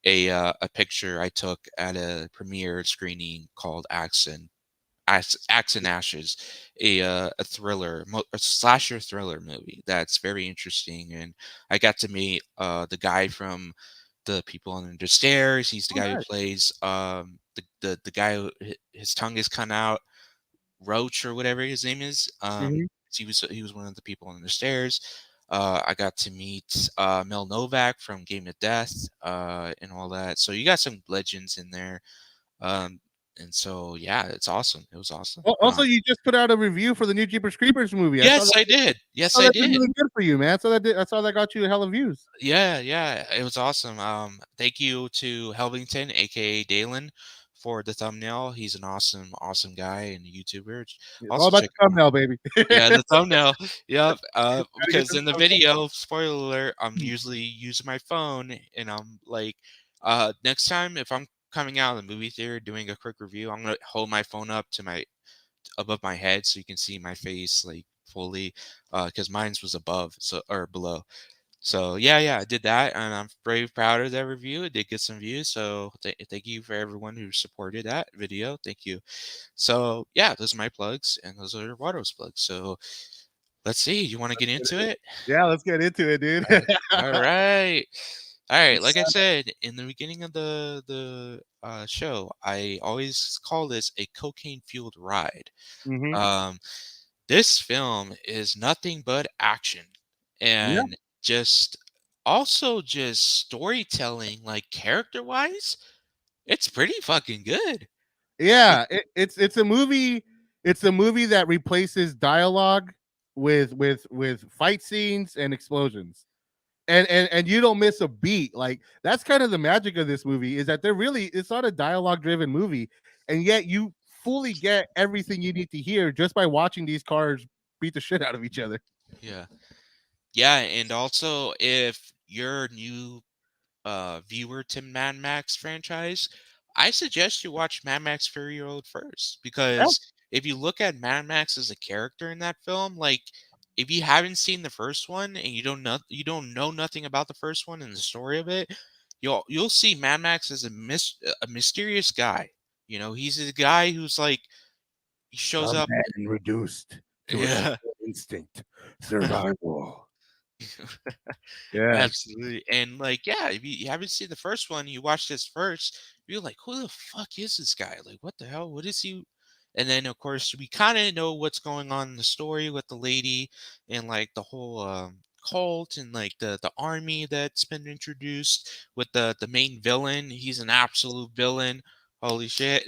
a picture I took at a premiere screening called Axe and Ashes, a thriller, a slasher thriller movie that's very interesting. And I got to meet the guy from the People Under the Stairs. He's the Oh, guy who nice. plays the guy who his tongue is cut out, Roach or whatever his name is. Mhm. He was one of the people on the stairs. I got to meet Mel Novak from Game of Death and all that. So you got some legends in there. Um, and so yeah, it's awesome. It was awesome. Also, you just put out a review for the new Jeepers Creepers movie. Yes, I did. I Yes, saw I that did did. really good for you, man. I saw that got you a hell of views. Yeah, yeah, it was awesome. Thank you to Helvington, aka Dalen, for the thumbnail. He's an awesome, awesome guy and a YouTuber. It's all Also about check the him out. thumbnail, baby. Yeah, the thumbnail. Yep. Gotta get Because them in the thumbnails. video, spoiler alert, I'm usually using my phone, and I'm like, next time if I'm coming out of the movie theater doing a quick review, I'm gonna hold my phone up to my above my head so you can see my face like fully, because mine's was above so or below. So yeah, yeah, I did that, and I'm very proud of that review. It did get some views, so thank you for everyone who supported that video. Thank you. So yeah, those are my plugs, and those are Wado's plugs. So let's see. You want to get into it? Yeah, let's get into it, dude. All right. All right. All right. Like I said in the beginning of the show, I always call this a cocaine fueled ride. Mhm. Um, this film is nothing but action Yeah. and just also just storytelling, like character wise, it's pretty fucking good. Yeah, it's a movie. It's a movie that replaces dialogue with fight scenes and explosions. And you don't miss a beat. Like that's kind of the magic of this movie is that it's not a dialogue driven movie, and yet you fully get everything you need to hear just by watching these cars beat the shit out of each other. Yeah. Yeah, and also if you're new viewer to Mad Max franchise, I suggest you watch Mad Max Fury Road first Yeah. because if you look at Mad Max as a character in that film, like if you haven't seen the first one and you don't know nothing about the first one and the story of it, you'll see Mad Max as a mysterious guy. You know, he's a guy who's like he shows A up. man reduced to a Yeah. simple instinct, survival. Yeah. Absolutely. And like, yeah, if you haven't seen the first one, you watch this first, you're like, who the fuck is this guy? Like, what the hell? What is he? And then, of course, we kind of know what's going on in the story with the lady and like the whole cult and like the army that's been introduced with the main villain. He's an absolute villain. Holy shit.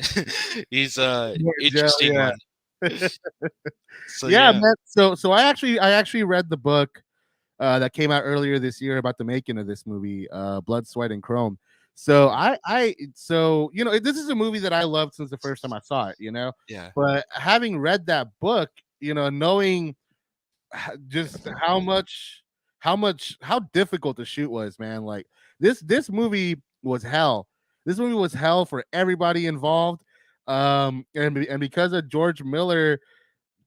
He's a interesting Yeah. one. So Yeah, yeah. man. So I actually read the book that came out earlier this year about the making of this movie, Blood, Sweat, and Chrome. So Yeah. this is a movie that I loved since the first time I saw it, Yeah. but having read that book, knowing just how difficult the shoot was, man. Like this movie was hell. This movie was hell for everybody involved. And because of George Miller,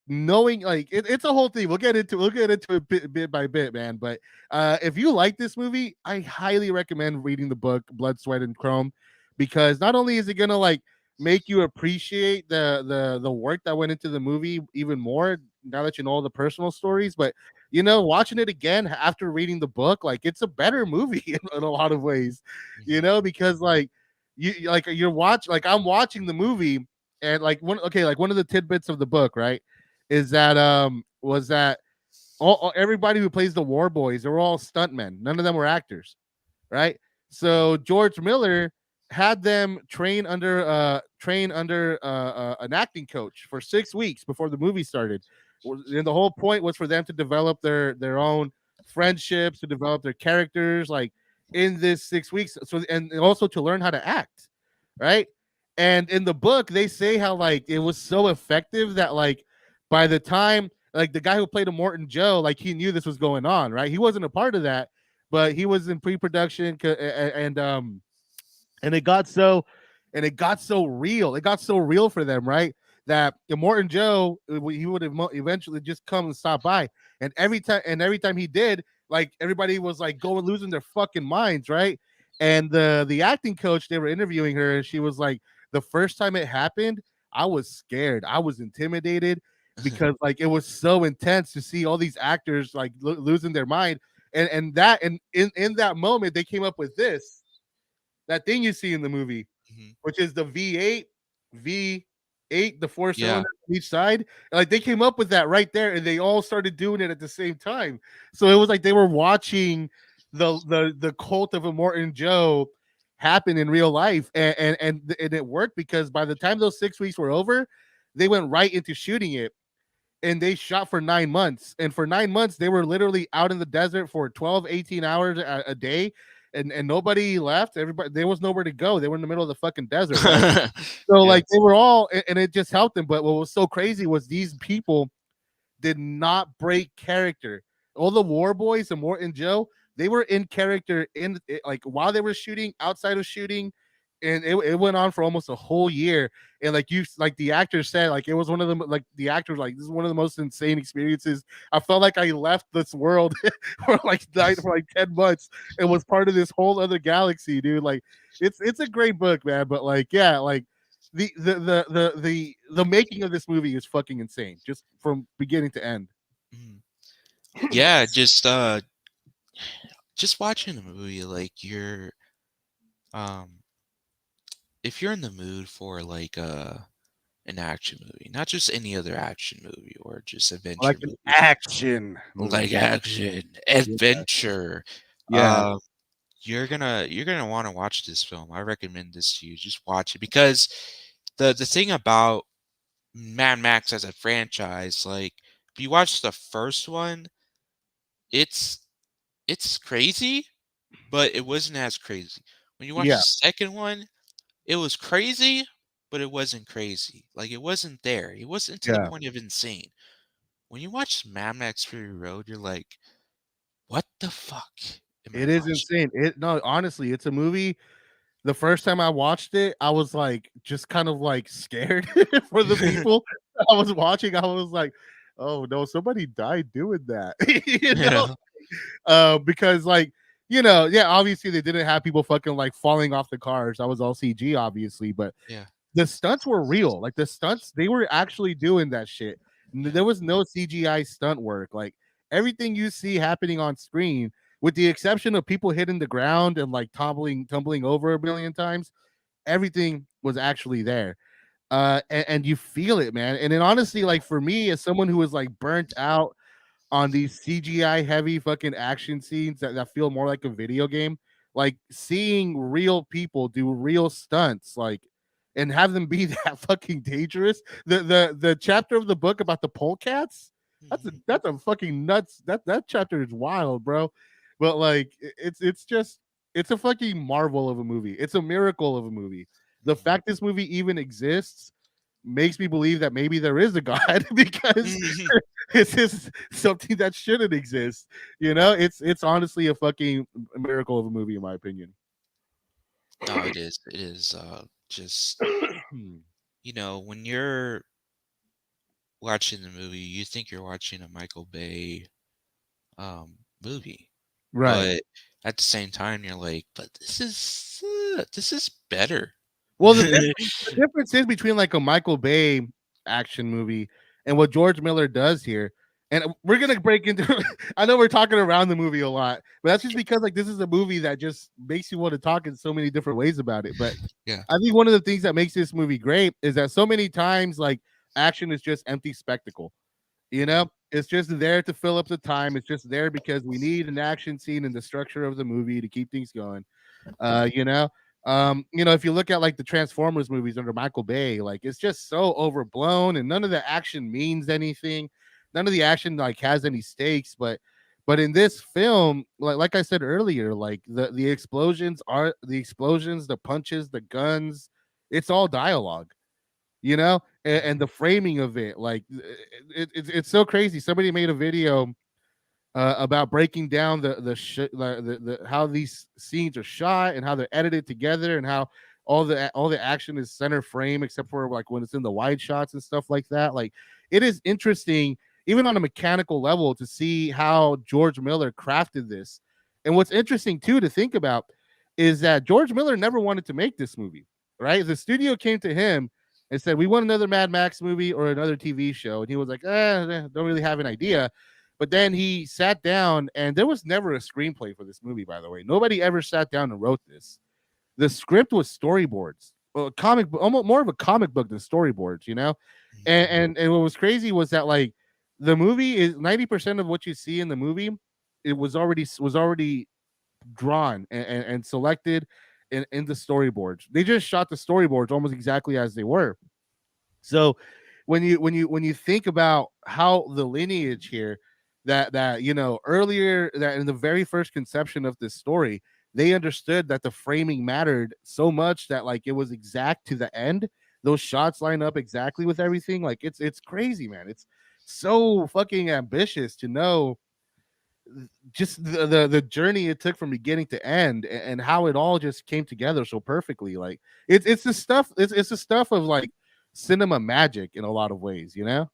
knowing like it's a whole thing. We'll get into it bit by bit, man. But if you like this movie, I highly recommend reading the book Blood, Sweat, and Chrome, because not only is it gonna like make you appreciate the work that went into the movie even more now that you know all the personal stories, but watching it again after reading the book, like it's a better movie in a lot of ways, Hmm. because like you're watch like I'm watching the movie, and like one of the tidbits of the book, right, is that was that everybody who plays the war boys, they were all stuntmen. None of them were actors, right? So George Miller had them train under an acting coach for 6 weeks before the movie started. And the whole point was for them to develop their own friendships, to develop their characters, like in this 6 weeks. So and also to learn how to act, right? And in the book, they say how like it was so effective that like by the time like the guy who played a Morton Joe, like he knew this was going on, right? He wasn't a part of that, but he was in pre-production, and it got so real. It got so real for them, right? That Morton Joe, he would eventually just come and stop by, and every time he did, like everybody was like going losing their fucking minds, right? And the acting coach, they were interviewing her, and she was like, the first time it happened, I was scared, I was intimidated, because like it was so intense to see all these actors like losing their mind, and in that moment they came up with that thing you see in the movie, Hmm. which is the V8, the four Yeah. cylinders on each side. Like they came up with that right there, and they all started doing it at the same time. So it was like they were watching the cult of Immortan Joe happen in real life, and it worked, because by the time those 6 weeks were over, they went right into shooting it, and they shot for 9 months. And for 9 months, they were literally out in the desert for 12, 18 hours a day. And nobody left. Everybody, there was nowhere to go. They were in the middle of the fucking desert, right? So like Yes. they were all, and it just helped them. But what was so crazy was these people did not break character. All the War Boys and Morton Joe, they were in character like while they were shooting, outside of shooting, and it went on for almost a whole year. And like the actors said, like it was one of them, like the actors, like this is one of the most insane experiences. I felt like I left this world for like died for like 10 months and was part of this whole other galaxy, dude. Like it's a great book, man. But like yeah, like the making of this movie is fucking insane, just from beginning to end. Mhm. Yeah, just watching a movie, like um if you're in the mood for like an action movie, not just any other action movie or just Like adventure an movie, action like movie. action, Yeah, adventure, yeah, um you're gonna want to watch this film. I recommend this to you. Just watch it because the thing about Mad Max as a franchise, like if you watch the first one, it's it's crazy, but it wasn't as crazy. When you watch yeah, the second one, it was crazy, but it wasn't crazy. Like it wasn't there. It wasn't to the yeah. point of insane. When you watch Mad Max Fury Road, you're like, what the fuck am I It is watching? insane. It no, honestly, it's a movie. The first time I watched it, I was like just kind of like scared for the people I was watching. I was like, oh no, somebody died doing that. Yeah. Because like yeah, obviously they didn't have people fucking like falling off the cars. That was all CG, obviously, but Yeah. the stunts were real. Like the stunts, they were actually doing that shit. Yeah. There was no CGI stunt work. Like everything you see happening on screen, with the exception of people hitting the ground and like tumbling over a billion times, everything was actually there. And you feel it, man. And then honestly, like for me, as someone who was like burnt out on these CGI heavy fucking action scenes that feel more like a video game, like seeing real people do real stunts, like and have them be that fucking dangerous. The chapter of the book about the polecats, Mhm. that's a fucking nuts. That chapter is wild, bro. But like it's just It's a fucking marvel of a movie. It's a miracle of a movie. The Mhm. fact this movie even exists makes me believe that maybe there is a God because it's just something that shouldn't exist. You know, it's honestly a fucking miracle of a movie in my opinion. No, it is. It is just when you're watching the movie, you think you're watching a Michael Bay movie, Right. but at the same time, you're like, but this is better. Well, the difference is between like a Michael Bay action movie and what George Miller does here. And we're gonna break into. I know we're talking around the movie a lot, but that's just because like this is a movie that just makes you want to talk in so many different ways about it. But Yeah. I think one of the things that makes this movie great is that so many times like action is just empty spectacle. You Mhm. know, it's just there to fill up the time. It's just there because we need an action scene in the structure of the movie to keep things going. uh you know if you look at like the Transformers movies under Michael Bay, like it's just so overblown and none of the action means anything. None of the action like has any stakes, but in this film, like I said earlier, like the explosions are the explosions, the punches, the guns, it's all dialogue, and the framing of it, like it's so crazy. Somebody made a video about breaking down the how these scenes are shot and how they're edited together and how all the action is center frame except for like when it's in the wide shots and stuff like that. Like it is interesting even on a mechanical level to see how George Miller crafted this. And what's interesting too to think about is that George Miller never wanted to make this movie, right? The studio came to him and said, "We want another Mad Max movie or another TV show," and he was like, "Don't really have an idea." But then he sat down, and there was never a screenplay for this movie, by the way. Nobody ever sat down and wrote this. The script was storyboards, well, comic, almost more of a comic book than storyboards, you know. And Mhm. and, and what was crazy was that like the movie is 90% of what you see in the movie, it was already drawn and selected in the storyboards. They just shot the storyboards almost exactly as they were. So when you think about how the lineage here, that earlier, that in the very first conception of this story, they understood that the framing mattered so much that like it was exact to the end. Those shots line up exactly with everything. Like it's crazy, man. It's so fucking ambitious to know just the journey it took from beginning to end, and how it all just came together so perfectly. Like it's the stuff, it's the stuff of like cinema magic in a lot of ways, you know.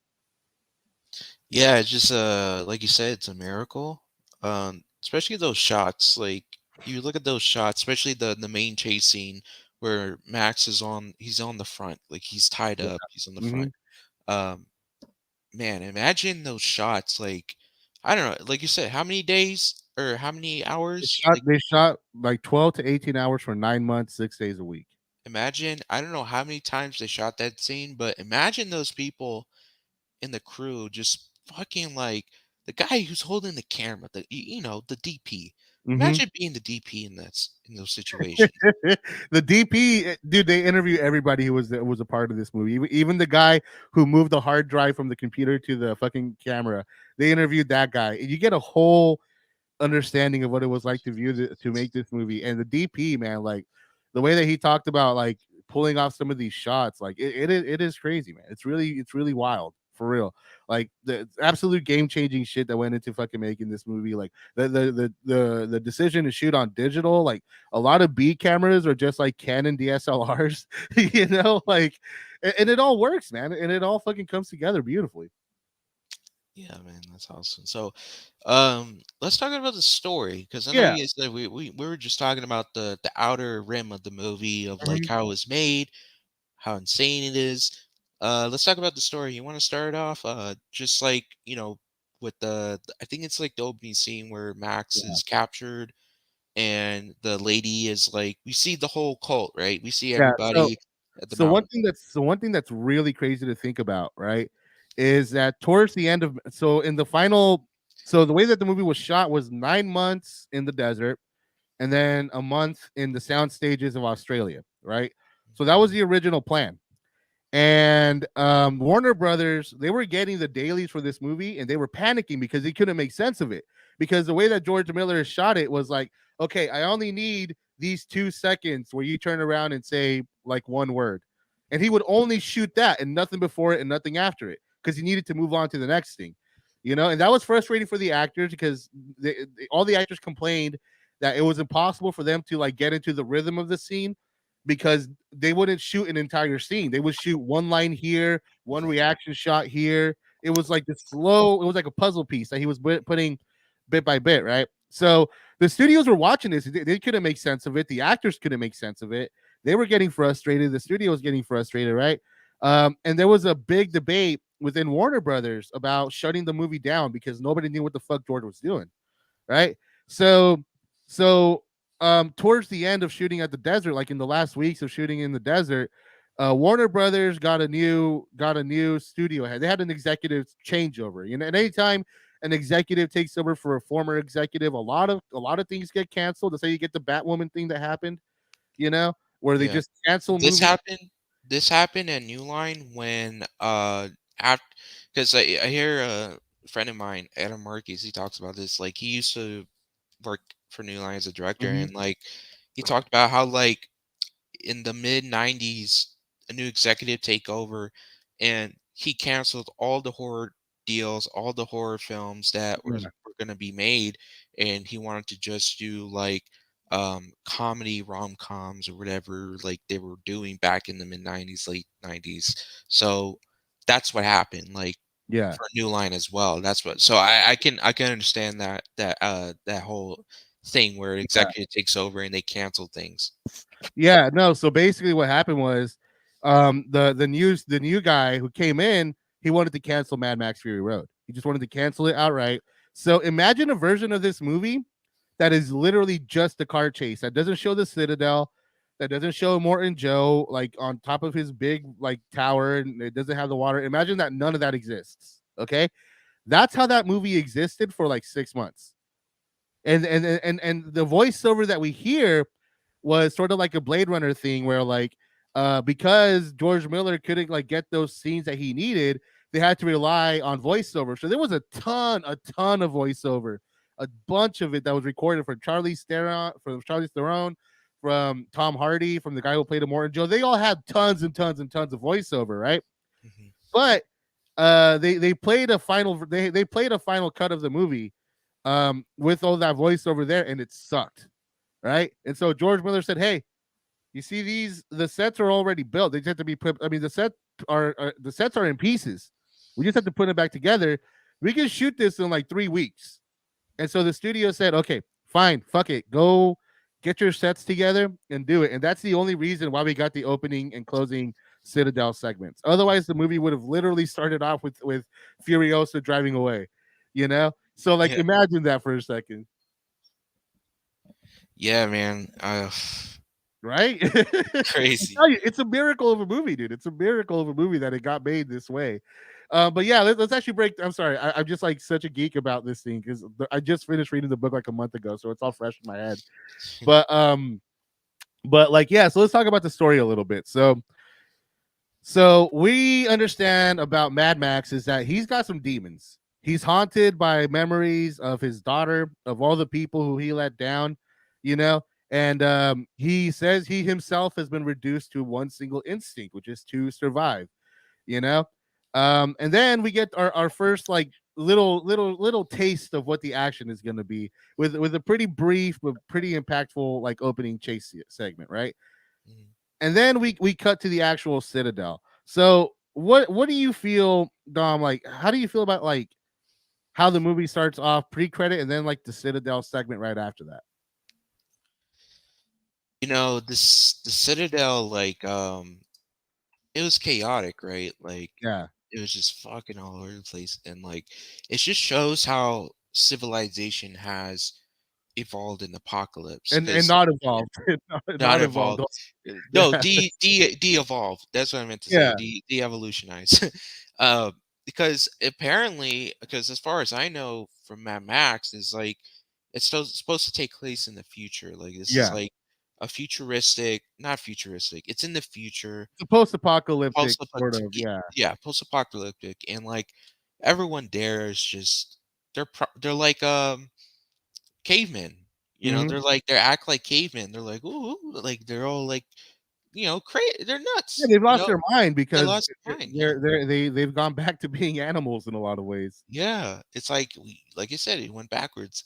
Yeah, it's just like you said, it's a miracle. Especially those shots. Like you look at those shots, especially the main chase scene where Max he's on the front, like he's tied Yeah. up, he's on the front. Hmm. Um, Man, imagine those shots. Like I don't know, like you said, how many days or how many they hours? shot Like they shot like 12 to 18 hours for 9 months, 6 days a week. imagine, I don't know how many times they shot that scene, but imagine those people in the crew just fucking like the guy who's holding the camera, the DP. Hmm. Imagine being the DP in those situations. The DP, dude, they interview everybody who was a part of this movie. Even the guy who moved the hard drive from the computer to the fucking camera. They interviewed that guy. You get a whole understanding of what it was like to make this movie. And the DP, man, like the way that he talked about like pulling off some of these shots, like it is crazy, man. It's really wild for real. Like the absolute game changing shit that went into fucking making this movie. Like the decision to shoot on digital, like a lot of B cameras are just like Canon DSLRs, like, and it all works, man, and it all fucking comes together beautifully. Yeah, man, that's awesome. So, let's talk about the story because I know Yeah. you guys said we were just talking about the outer rim of the movie of like Mhm. how it was made, how insane it is. Let's talk about the story. You want to start off, just like with I think it's like the opening scene where Max Yeah. is captured and the lady is like, we see the whole cult, right? We see Yeah. So everybody at the So one mountain. thing that's so one thing that's really crazy to think about, right, is that towards the end of so in the final so the way that the movie was shot was 9 months in the desert and then a month in the sound stages of Australia, right? So that was the original plan. And Warner Brothers, they were getting the dailies for this movie and they were panicking because they couldn't make sense of it. Because the way that George Miller shot it was like, okay, I only need these 2 seconds where you turn around and say like one word. And he would only shoot that and nothing before it and nothing after it because he needed to move on to the next thing, and that was frustrating for the actors because all the actors complained that it was impossible for them to like get into the rhythm of the scene because they wouldn't shoot an entire scene. They would shoot one line here, one reaction shot here. It was like this slow, it was like a puzzle piece that he was putting bit by bit, right? So the studios were watching this. They couldn't make sense of it. The actors couldn't make sense of it. They were getting frustrated. The studio was getting frustrated, right? And there was a big debate within Warner Brothers about shutting the movie down because nobody knew what the fuck George was doing, right? So, so towards the end of shooting at the desert, like in the last weeks of shooting in the desert, Warner Brothers got a new studio head. They had an executive changeover. And anytime an executive takes over for a former executive, a lot of things get canceled. That's how you get the Batwoman thing that happened. Where they Yeah. just cancel This movies. happened this happened at New Line when after because I hear a friend of mine, Adam Marquez, he talks about this. Like he used to work for New Line as a director, Mhm. and like he talked about how like in the mid 90s a new executive take over, and he canceled all the horror deals, all the horror films that Yeah. were going to be made, and he wanted to just do like comedy rom-coms or whatever like they were doing back in the mid 90s, late 90s. So that's what happened like Yeah. for New Line as well. That's what, so I can understand that whole thing where an Yeah. executive takes over and they cancel things. Yeah, no. So basically, what happened was, the new guy who came in, he wanted to cancel Mad Max Fury Road. He just wanted to cancel it outright. So imagine a version of this movie that is literally just a car chase that doesn't show the Citadel, that doesn't show Morton Joe like on top of his big like tower, and it doesn't have the water. Imagine that none of that exists. Okay, that's how that movie existed for like 6 months. And the voiceover that we hear was sort of like a Blade Runner thing where like because George Miller couldn't like get those scenes that he needed, they had to rely on voiceover. So there was a ton of voiceover, a bunch of it that was recorded from Charlie Theron, from Tom Hardy, from the guy who played Immortan Joe. They all had tons and tons and tons of voiceover, right? Mhm. But they played a final cut of the movie with all that voiceover there, and it sucked, right? And so George Miller said, "Hey, you see these? The sets are already built. They just have to be put. I mean, the sets are in pieces. We just have to put it back together. We can shoot this in like 3 weeks." And so the studio said, "Okay, fine, fuck it, go get your sets together and do it." And that's the only reason why we got the opening and closing Citadel segments. Otherwise, the movie would have literally started off with Furiosa driving away. So like, Yeah. imagine that for a second. Yeah, man. Right? I Crazy. tell you, it's a miracle of a movie, dude. It's a miracle of a movie that it got made this way. But yeah, let's actually break. I'm sorry, I'm just like such a geek about this thing because I just finished reading the book like a month ago, so it's all fresh in my head. But like, yeah, so let's talk about the story a little bit. So we understand about Mad Max is that he's got some demons. He's haunted by memories of his daughter, of all the people who he let down, you know. And he says he himself has been reduced to one single instinct, which is to survive, you know. And then we get our first like little taste of what the action is going to be with a pretty brief but pretty impactful like opening chase segment, right? Mhm. And then we cut to the actual Citadel. So what do you feel, Dom? Like, how do you feel about like how the movie starts off pre-credit and then like the Citadel segment right after that? This the Citadel, like, it was chaotic, right? Like, Yeah, it was just fucking all over the place, and like, it just shows how civilization has evolved in apocalypse. and Because not involved, not not involved. evolved. No, Yeah, de-evolve. That's what I meant to say. yeah, De-evolutionize. uh, because apparently, because as far as I know from Mad Max, is like it's supposed to take place in the future. Like this is yeah. like a futuristic, not futuristic. It's in the future, It's a post-apocalyptic post sort of. Yeah, yeah, post-apocalyptic, and like everyone there is just they're like cavemen. Mhm. They act like cavemen. They're like, ooh, like they're all like, crazy. They're Yeah, nuts. they've lost their mind They because lost their mind. Yeah. they've gone back to being animals in a lot of ways. Yeah. It's like like you said, it went backwards.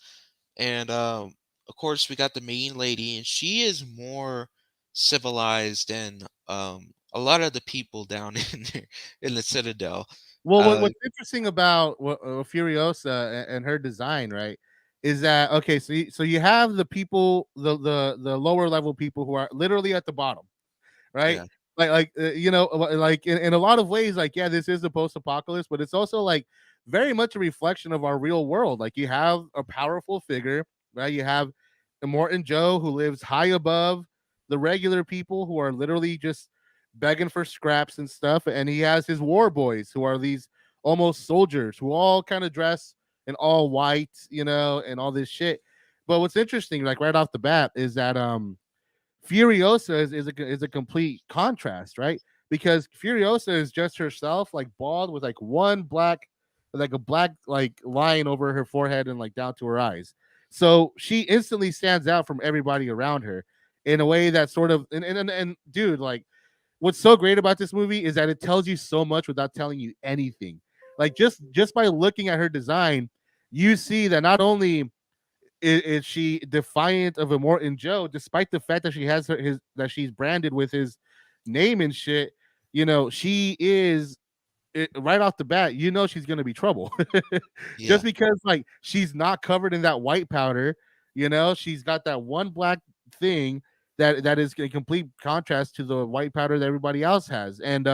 And of course we got the main lady, and she is more civilized than a lot of the people down in there in the Citadel. Well, Uh what's interesting about Furiosa and her design, right, is that okay? So you have the people, the lower level people who are literally at the bottom, right? yeah. Like in a lot of ways, like yeah, this is a post-apocalypse, but it's also like very much a reflection of our real world. Like you have a powerful figure, right? You have Immortan Joe who lives high above the regular people who are literally just begging for scraps and stuff, and he has his war boys who are these almost soldiers who all kind of dress in all white, and all this shit. But what's interesting, like right off the bat, is that Furiosa is a complete contrast, right? Because Furiosa is just herself, like bald with like one black, like a black like line over her forehead and like down to her eyes. So she instantly stands out from everybody around her in a way that sort of and dude, like what's so great about this movie is that it tells you so much without telling you anything. Like just by looking at her design, you see that not only is she defiant of Immortan Joe, despite the fact that she has his that she's branded with his name and shit. She is right off the bat. She's gonna be trouble, just Yeah. because like she's not covered in that white powder. She's got that one black thing that is a complete contrast to the white powder that everybody else has, and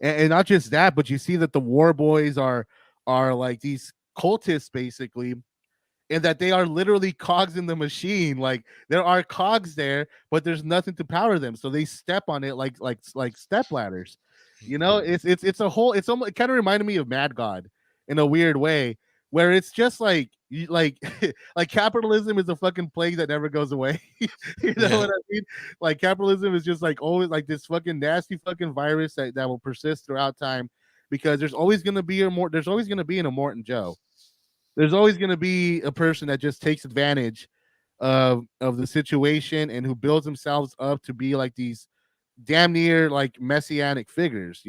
not just that, but you see that the war boys are like these cultists basically, and that they are literally cogs in the machine. Like there are cogs there, but there's nothing to power them, so they step on it like step ladders. It's a whole. It's almost, it kind of reminded me of Mad God in a weird way, where it's just like like like capitalism is a fucking plague that never goes away. You know Yeah. what I mean? Like capitalism is just like always like this fucking nasty fucking virus that will persist throughout time, because there's always gonna be an Immortan Joe. There's always going to be a person that just takes advantage of the situation and who builds themselves up to be like these damn near like messianic figures.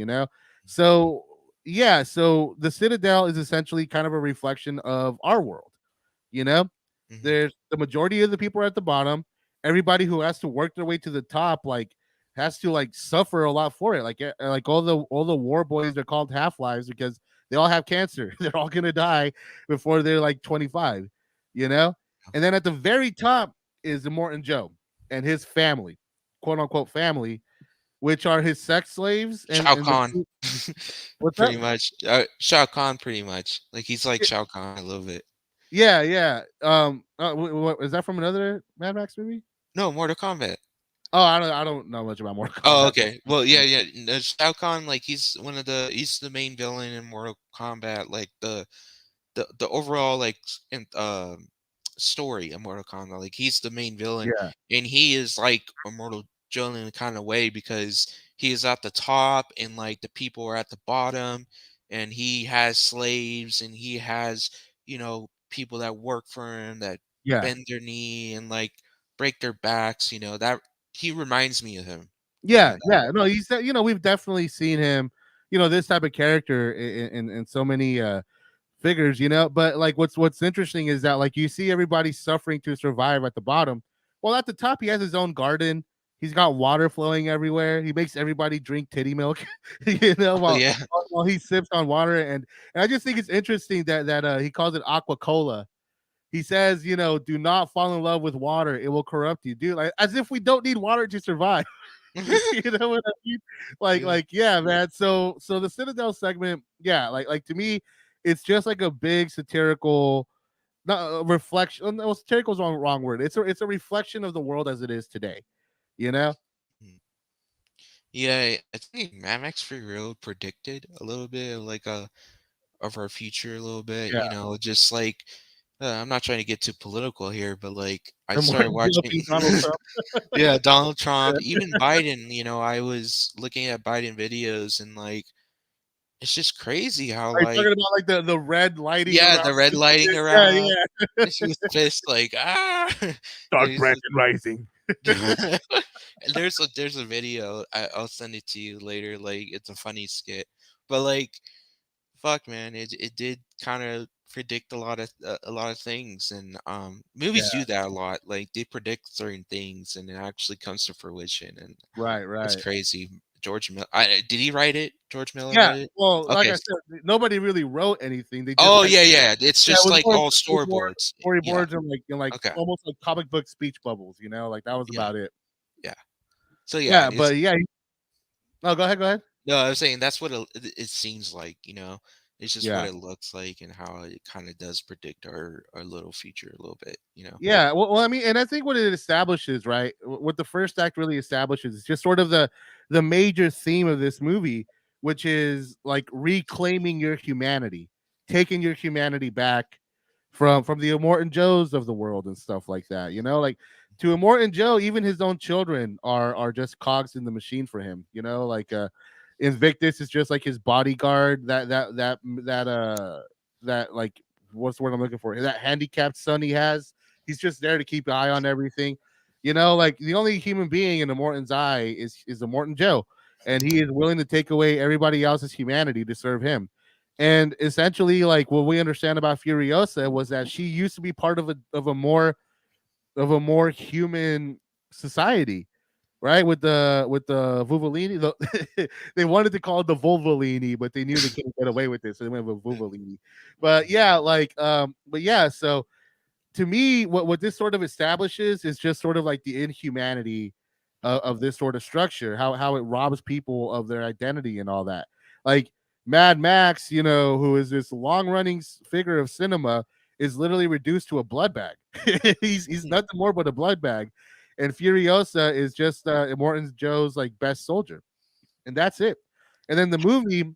So yeah, so the Citadel is essentially kind of a reflection of our world. you know Hmm. there's the majority of the people are at the bottom. Everybody who has to work their way to the top like has to like suffer a lot for it. Like all the war boys, they're called half-lives because they all have cancer. They're all gonna die before they're like 25, you know and then at the very top is the Morton Joe and his family, quote unquote family, which are his sex slaves Shao and the Kahn. what's Pretty up. much. Shao Kahn, pretty much. Like he's like Shao Kahn a little bit. Yeah. What is that from another Mad Max movie? No, Mortal Kombat. Oh, I don't know much about Mortal Oh, Kombat. okay. Well, yeah, yeah. No, Shao Kahn, like he's the main villain in Mortal Kombat. Like the overall like story of Mortal Kombat. Like he's the main villain, Yeah, and he is like Immortal Joe in a kind of way because he is at the top, and like the people are at the bottom, and he has slaves, and he has people that work for him that yeah, bend their knee and like break their backs. That he reminds me of him. yeah, And yeah. No, we've definitely seen him. This type of character in so many figures. But like what's interesting is that like you see everybody suffering to survive at the bottom. Well, at the top, he has his own garden. He's got water flowing everywhere. He makes everybody drink titty milk, oh while yeah, while he sips on water. And I just think it's interesting that he calls it aqua cola. He says, do not fall in love with water. It will corrupt you, dude. Like as if we don't need water to survive. You know what I mean? yeah. Yeah, man. So the Citadel segment, yeah, like to me, it's just like a big satirical, not reflection. No, satirical is wrong word. It's a reflection of the world as it is today. You know? Mhm. Yeah, I think Mad Max Free Road predicted a little bit of like of our future a little bit, Yeah. just like I'm not trying to get too political here, but like I And started Martin watching being Donald Trump. yeah, Donald Trump, even Biden, I was looking at Biden videos and like it's just crazy how Are you like talking about like the red lighting yeah, around? the red lighting Yeah, around. yeah. And she's pissed like ah. Dark There's Brandon Rising. and there's a video. I'll send it to you later. Like it's a funny skit, but like fuck man, it did kind of predict a lot of things, and movies Yeah, do that a lot. Like they predict certain things, and it actually comes to fruition, and right, it's right. crazy. George Miller, did he write it? George Miller Yeah, wrote it. well, like Okay. I said, nobody really wrote anything. They just Oh like yeah, yeah. It's yeah, it just was like more all storyboards. Yeah. storyboards and like Okay. almost like comic book speech bubbles, you know, like that was Yeah. about it. Yeah. So yeah, Yeah, it's but yeah. No, go ahead, go ahead. no. I was saying that's what it seems like. You know, it's just what Yeah. it looks like and how it kind of does predict our little future a little bit. You know. Yeah, well, I mean, and I think what it establishes, right? What the first act really establishes is just sort of the major theme of this movie, which is like reclaiming your humanity, taking your humanity back from the Immortan Joes of the world and stuff like that. You know, like to Immortan Joe, even his own children are just cogs in the machine for him. You know, like Invictus is just like his bodyguard. That like what's the word I'm looking for? That handicapped son he has. He's just there to keep an eye on everything. You know, like the only human being in the Morton's eye is the Morton Joe, and he is willing to take away everybody else's humanity to serve him. And essentially, like what we understand about Furiosa was that she used to be part of a more human society, right? With the Vuvolini, they wanted to call it the Volvolini, but they knew they couldn't get away with this, so they went with Vuvolini. But yeah, but yeah, so to me, what this sort of establishes is just sort of like the inhumanity of this sort of structure, how it robs people of their identity and all that. Like Mad Max, who is this long running figure of cinema, is literally reduced to a blood bag. He's Mhm. nothing more but a blood bag, and Furiosa is just Immortan Joe's like best soldier, and that's it. And then the movie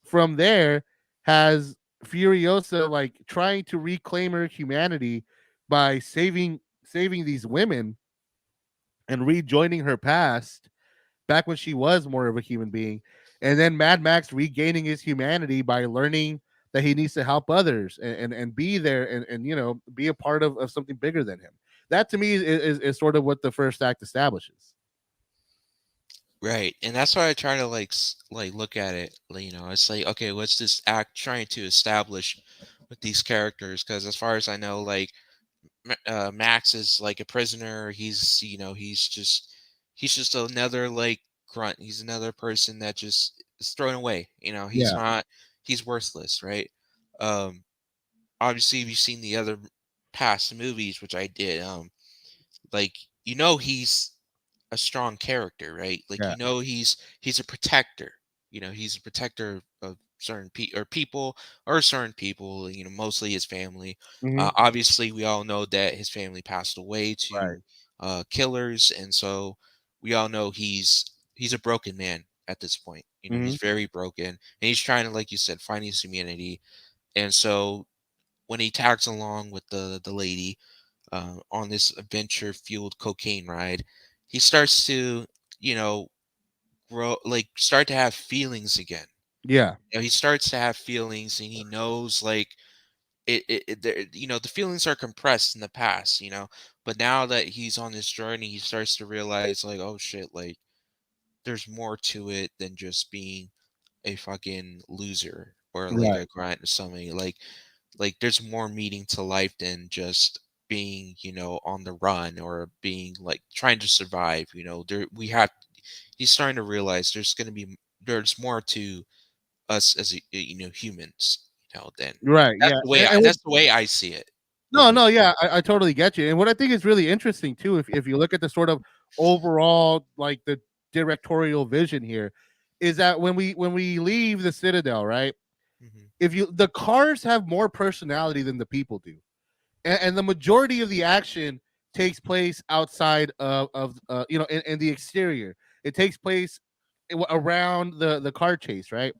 from there has Furiosa like trying to reclaim her humanity by saving these women and rejoining her past back when she was more of a human being. And then Mad Max regaining his humanity by learning that he needs to help others and be there and be a part of something bigger than him. That to me is sort of what the first act establishes. Right, and that's why I try to like look at it. It's like okay, what's this act trying to establish with these characters? Because as far as I know, like Max is like a prisoner. He's just another like grunt. He's another person that just is thrown away. He's Yeah. not. He's worthless, right? Um, Obviously, if you've seen the other past movies, which I did, like he's a strong character, right? Like Yeah. he's a protector. He's a protector of certain people or certain people. Mostly his family. Hmm. Obviously, we all know that his family passed away Right. to killers, and so we all know he's a broken man at this point. Hmm. He's very broken, and he's trying to, like you said, find his humanity. And so when he tags along with the lady on this adventure fueled cocaine ride, he starts to, you know, start to have feelings again. Yeah. He starts to have feelings, and he knows like the feelings are compressed in the past, but now that he's on this journey, he starts to realize like, oh shit, like there's more to it than just being a fucking loser or like Right. a grunt or something. Like there's more meaning to life than just being on the run or being like trying to survive. There we have He's starting to realize there's more to us as humans, than Right. that's Yeah. the way And, I and what, that's the way I see it no, moving. no, yeah, I totally get you. And what I think is really interesting too, if you look at the sort of overall like the directorial vision here, is that when we leave the Citadel, right? Hmm. If you the cars have more personality than the people do, and the majority of the action takes place outside of in the exterior. It takes place around the car chase, right?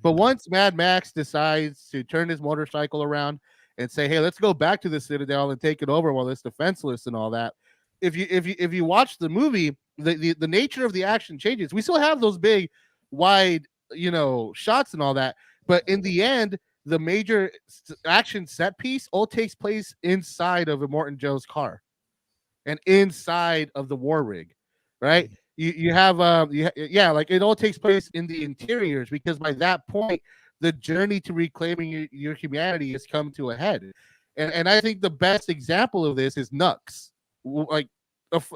But Hmm. once Mad Max decides to turn his motorcycle around and say, "Hey, let's go back to the Citadel and take it over while it's defenseless and all that," if you watch the movie, the nature of the action changes. We still have those big, wide shots and all that. But in the end, the major action set piece all takes place inside of Immortan Joe's car and inside of the war rig, right? You have yeah, like it all takes place in the interiors because by that point the journey to reclaiming your humanity has come to a head. And I think the best example of this is Nux. Like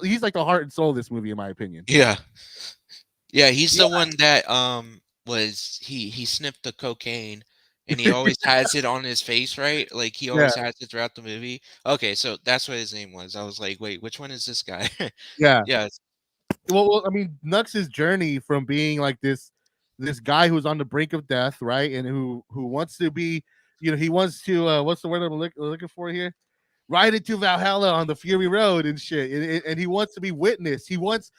he's like the heart and soul of this movie in my opinion. Yeah. Yeah, he's the Yeah. one that was he sniffed the cocaine and he always has it on his face, right? Like he Yeah. always has it throughout the movie. Okay, so that's what his name was. I was like, wait, which one is this guy? Yeah. Yeah. Well, I mean, Nux's journey from being like this guy who's on the brink of death, right, and who wants to be, he wants to what's the word I'm looking for here? Ride into Valhalla on the Fury Road and shit, and he wants to be witnessed. He wants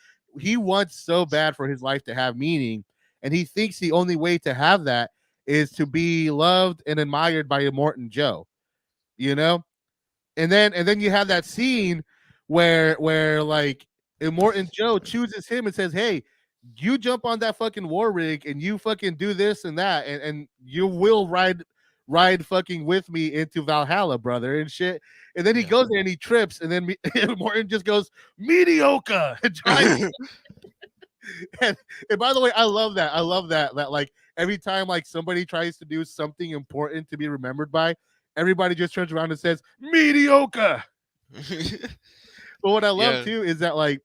so bad for his life to have meaning, and he thinks the only way to have that is to be loved and admired by Immortan Joe, you know and then you have that scene where like Immortan Joe chooses him and says, "Hey, you jump on that fucking war rig and you fucking do this and that, and you will ride fucking with me into Valhalla, brother," and shit. And then he Yeah. goes there and he trips, and then Morton just goes mediocre and drives. And by the way, I love that. I love that like every time like somebody tries to do something important to be remembered by, everybody just turns around and says mediocre. But what I love Yeah. too is that like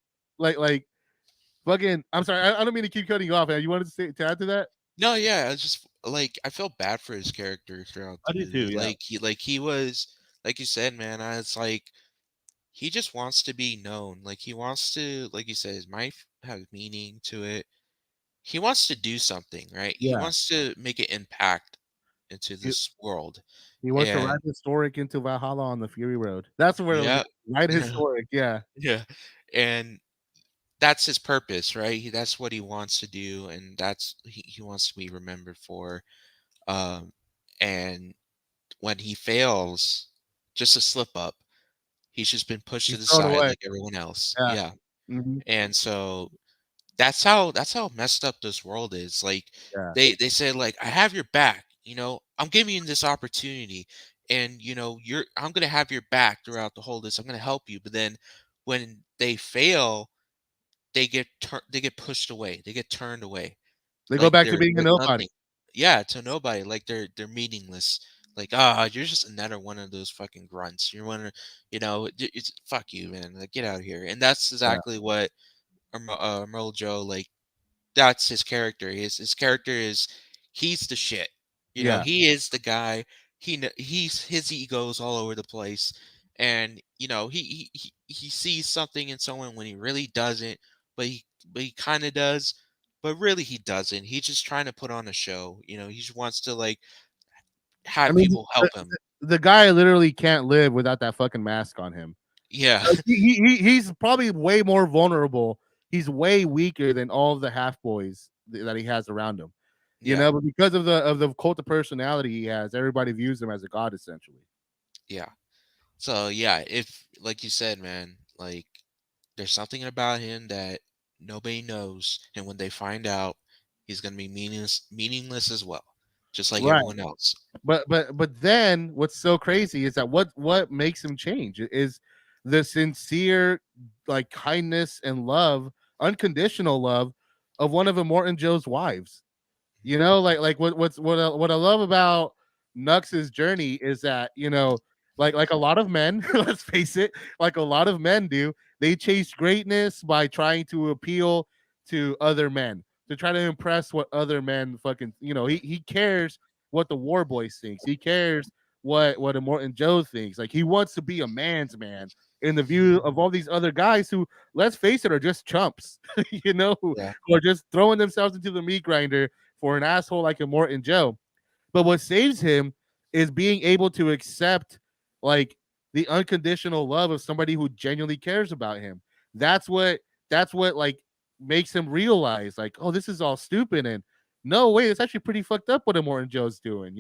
fucking. I'm sorry, I don't mean to keep cutting you off. Man. You wanted to add to that? No, yeah, I just like I felt bad for his character throughout I the do too. movie. Yeah, He was like you said, man, I was like he just wants to be known. Like he wants to, like you said, his life have meaning to it. He wants to do something, right? He yeah. wants to make an impact into He, this world. he wants to ride And historic into Valhalla on the Fury Road. That's where it was. yeah, Ride historic. Yeah, yeah. And that's his purpose, right? That's what he wants to do, and he wants to be remembered for. Um, and when he fails, just a slip up, he's just been pushed to he's the thrown side away. like everyone else. Yeah. Yeah. Hmm. And so that's how messed up this world is. Like Yeah. they say like I have your back, I'm giving you this opportunity and I'm going to have your back throughout the whole this. I'm going to help you. But then when they fail, they get pushed away. They get turned away. They go Like back to they're being a they're nobody. nothing. Yeah, to nobody. Like they're meaningless. Like, ah, you're just another one of those fucking grunts. You're one of, it's fuck you, man. Like, get out of here. And that's Yeah. exactly what Merle Joe, like, that's his character. His character is he's the shit. Yeah. He is the guy. He's his ego's all over the place, and he sees something in someone when he really doesn't, but he kind of does, but really he doesn't. He's just trying to put on a show. He just wants to like I have mean, people help him. the guy literally can't live without that fucking mask on him. Yeah, Like, he's probably way more vulnerable. He's way weaker than all of the half boys that he has around him. yeah, But because of the cult of personality he has, everybody views him as a god essentially. yeah. So yeah, if like you said, man, like there's something about him that nobody knows, and when they find out, he's gonna be meaningless as well, just like Right. everyone else. But then what's so crazy is that what makes him change is the sincere like kindness and love, unconditional love of one of Immortan Joe's wives. Like what I love about Nux's journey is that like a lot of men, let's face it, like a lot of men do, they chase greatness by trying to appeal to other men, to try to impress what other men fucking he cares what the war boys thinks. He cares what Immortan Joe thinks. Like he wants to be a man's man in the view of all these other guys who, let's face it, are just chumps, Yeah, who are just throwing themselves into the meat grinder for an asshole like Immortan Joe. But what saves him is being able to accept like the unconditional love of somebody who genuinely cares about him. That's what like makes him realize like, oh, this is all stupid and no way, it's actually pretty fucked up what Immortan Joe's doing.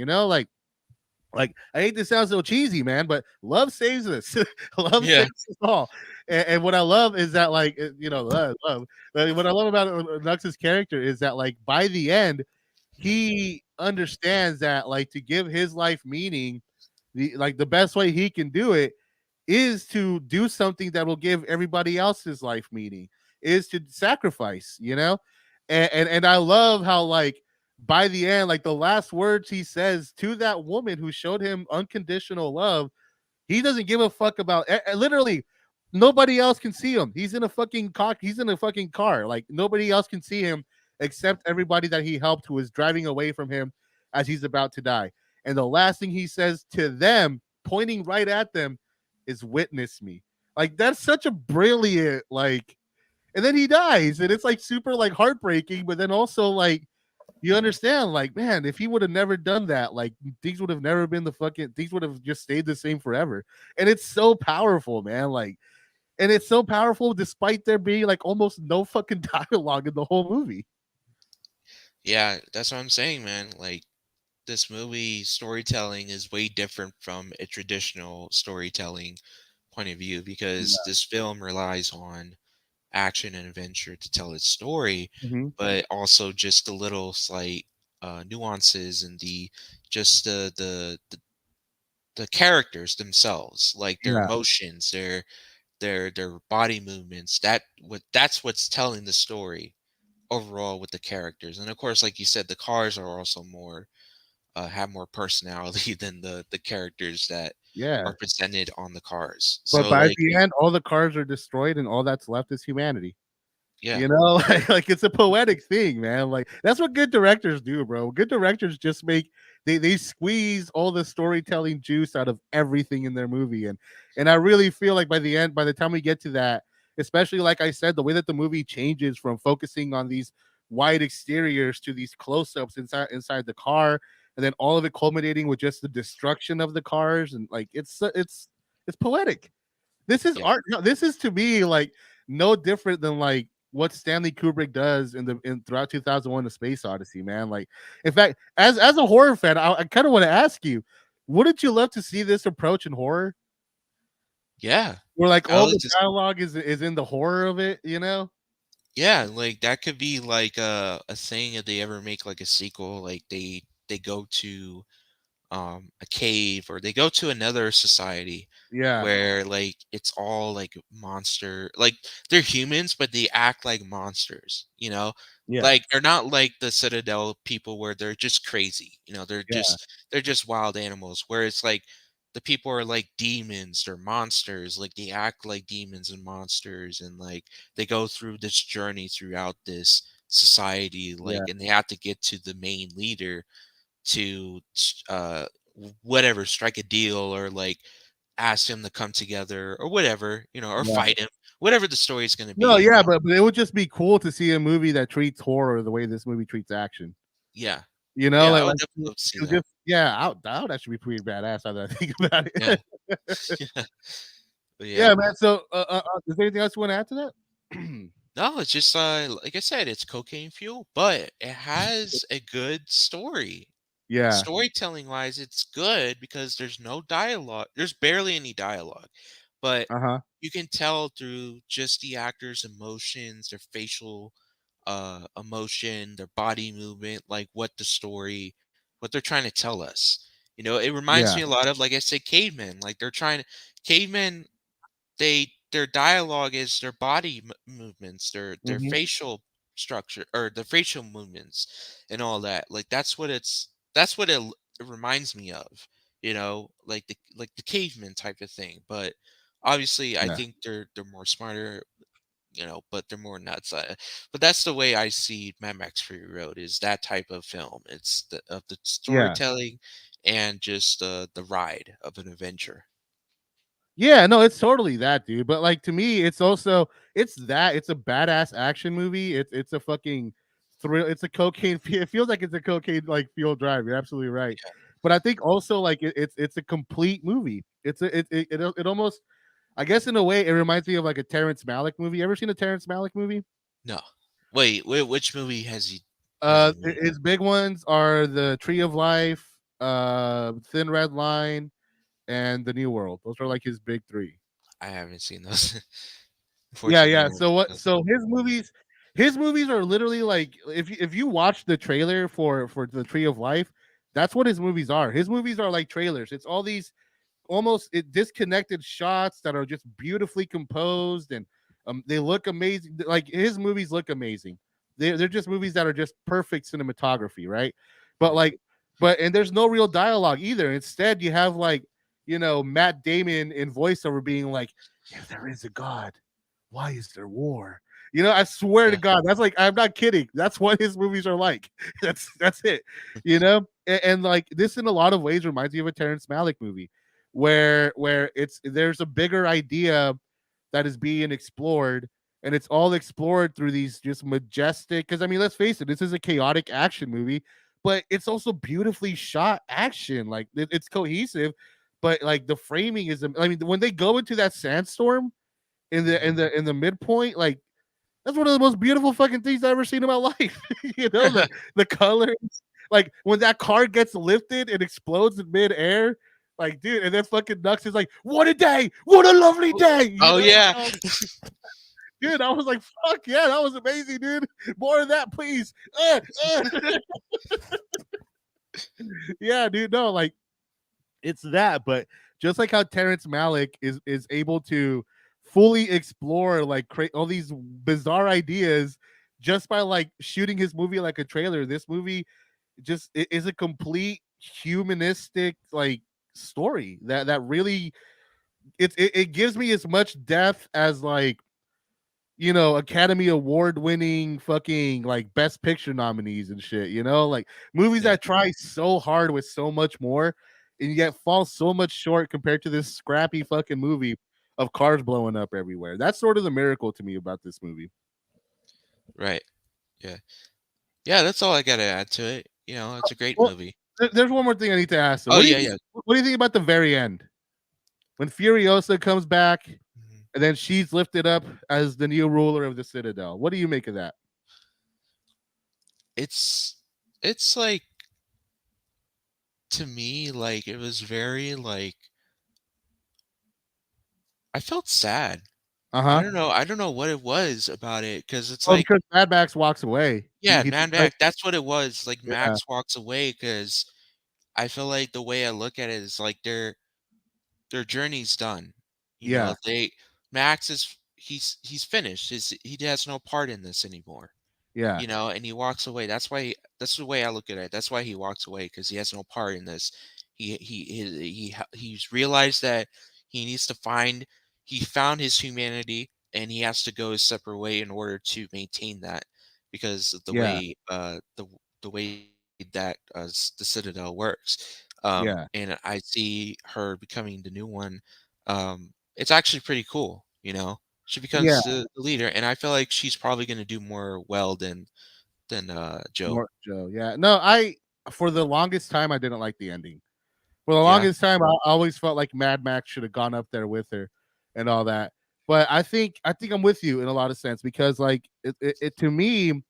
Like I hate to sound so cheesy, man, but love saves us. Love yeah, saves us all. And what I love is that, love. But what I love about Nux's character is that, like, by the end, he understands that like to give his life meaning, the best way he can do it is to do something that will give everybody else's life meaning, is to sacrifice, you know? And I love how like by the end, like the last words he says to that woman who showed him unconditional love, he doesn't give a fuck about literally nobody else can see him. He's in a fucking cock. He's in a fucking car. Like nobody else can see him except everybody that he helped who is driving away from him as he's about to die. And the last thing he says to them, pointing right at them, is "Witness me." Like that's such a brilliant like. And then he dies, and it's like super like heartbreaking, but then also like you understand, like, man, if he would have never done that, like things would have never been the fucking things would have just stayed the same forever. And it's so powerful, man. Like, and it's so powerful despite there being like almost no fucking dialogue in the whole movie. Yeah, that's what I'm saying, man. Like this movie storytelling is way different from a traditional storytelling point of view because Yeah. this film relies on action and adventure to tell its story, Mm-hmm. but also just the little slight nuances and the characters themselves, like their Yeah. emotions, their body movements. That's what's telling the story overall with the characters. And of course, like you said, the cars are also more have more personality than the characters that are Yeah. presented on the cars. But So by like the end, all the cars are destroyed and all that's left is humanity. yeah, You know, like it's a poetic thing, man. Like that's what good directors do, bro. Good directors just make they squeeze all the storytelling juice out of everything in their movie, and I really feel like by the end, by the time we get to that, especially like I said, the way that the movie changes from focusing on these wide exteriors to these close-ups inside the car, and then all of it culminating with just the destruction of the cars, and like it's poetic. This is yeah, art. No, this is to me like no different than like what Stanley Kubrick does in throughout 2001: A Space Odyssey, man. Like, in fact, as a horror fan, I kind of want to ask you, wouldn't you love to see this approach in horror, yeah. where like I all like the to dialogue is in the horror of it, you know? Yeah, like that could be like a thing if they ever make like a sequel, like they go to a cave or they go to another society Yeah, where like it's all like monster like they're humans but they act like monsters, you know? yeah, Like they're not like the Citadel people where they're just crazy, you know, yeah, they're just wild animals where it's like the people are like demons, they're monsters, like they act like demons and monsters and like they go through this journey throughout this society like yeah, and they have to get to the main leader to whatever strike a deal or like ask him to come together or whatever, you know, or yeah. fight him, whatever the story is going to No, be, you yeah, know. but it would just be cool to see a movie that treats horror the way this movie treats action. Yeah, You know, yeah, I would like definitely love to see that. just yeah, I would actually be pretty badass now that I think about Yeah. it. Yeah, but yeah, Yeah, man. So, is there anything else you want to add to that? no, it's just like I said, it's cocaine fuel but it has a good story. Yeah. Storytelling wise it's good because there's no dialogue, there's barely any dialogue, but Uh huh. you can tell through just the actors' emotions, their facial emotion, their body movement, like what they're trying to tell us. You know, it reminds Yeah. me a lot of like I said, cavemen. Like they're trying to cavemen their dialogue is their body movements, their Hmm. facial structure or the facial movements and all that. Like that's what it reminds me of, you know, like the caveman type of thing. But obviously, I Yeah. think they're more smarter, you know, but they're more nuts. But that's the way I see Mad Max Fury Road is that type of film. It's the of the Yeah. storytelling and just the ride of an adventure. Yeah. No, it's totally that, dude. But like to me, it's also it's that it's a badass action movie. It's a fucking thrill. It's a cocaine. It feels like it's a cocaine like fuel drive. You're absolutely right. But I think also like it's a complete movie. It almost I guess in a way it reminds me of like a Terrence Malick movie. Ever seen a Terrence Malick movie? No. Wait, which movie has he made? His big ones are the Tree of Life, Thin Red Line, and the New World. Those are like his big three. I haven't seen those. Yeah, Unfortunately, I yeah. haven't So seen what? those. So his movies. His movies are literally like if you watch the trailer for the Tree of Life, that's what his movies are. His movies are like trailers. It's all these almost disconnected shots that are just beautifully composed and they look amazing. Like his movies look amazing. They're just movies that are just perfect cinematography, right? But Right. like, but and there's no real dialogue either. Instead, you have like Matt Damon in voiceover being like, "If there is a God, why is there war?" I swear to Yeah. God, that's like I'm not kidding. That's what his movies are like. That's it. And like this in a lot of ways reminds me of a Terrence Malick movie where there's a bigger idea that is being explored and it's all explored through these just majestic because I mean let's face it, this is a chaotic action movie, but it's also beautifully shot action. Like it's cohesive, but like the framing is I mean when they go into that sandstorm in the Mhm. midpoint, like that's one of the most beautiful fucking things I've ever seen in my life. The colors, like when that car gets lifted and explodes in midair, like dude, and then fucking Nux is like, "What a day! What a lovely day!" Oh, Like yeah. dude, I was like, "Fuck yeah, that was amazing, dude! More of that, please." Uh. Yeah, dude, no, like it's that, but just like how Terrence Malick is able to fully explore like create all these bizarre ideas just by like shooting his movie like a trailer. This movie just is a complete humanistic like story that really it gives me as much depth as like Academy Award winning fucking like best picture nominees and shit, like movies Yeah. that try so hard with so much more and yet fall so much short compared to this scrappy fucking movie of cars blowing up everywhere. That's sort of the miracle to me about this movie. Right. Yeah. Yeah, that's all I gotta add to it. It's a great Well, movie. there's one more thing I need to ask. So, Oh, yeah, yeah. what do you think about the very end when Furiosa comes back Mhm. and then she's lifted up as the new ruler of the Citadel? What do you make of that? It's it's like to me, like, it was very, like I felt sad. Uh I huh. don't know I don't know what it was about it, because it's Well, like because Mad Max walks away. yeah, He Mad decides, Max, that's what it was, like, yeah, Max walks away because I feel like the way I look at it is, like, their journey's done. yeah, Max is he's finished. He has no part in this anymore. yeah, And he walks away. That's the way I look at it. That's why he walks away, because he has no part in this. He's realized that he needs to find he found his humanity, and he has to go a separate way in order to maintain that, because of yeah, the way that the Citadel works. yeah, And I see her becoming the new one. It's actually pretty cool. She yeah. becomes the leader, and I feel like she's probably gonna do more well than Joe. More Joe. Yeah. No, I for the longest time I didn't like the ending. For the Yeah, longest time, I always felt like Mad Max should have gone up there with her and all that. But I think I'm with you in a lot of sense because like it to me,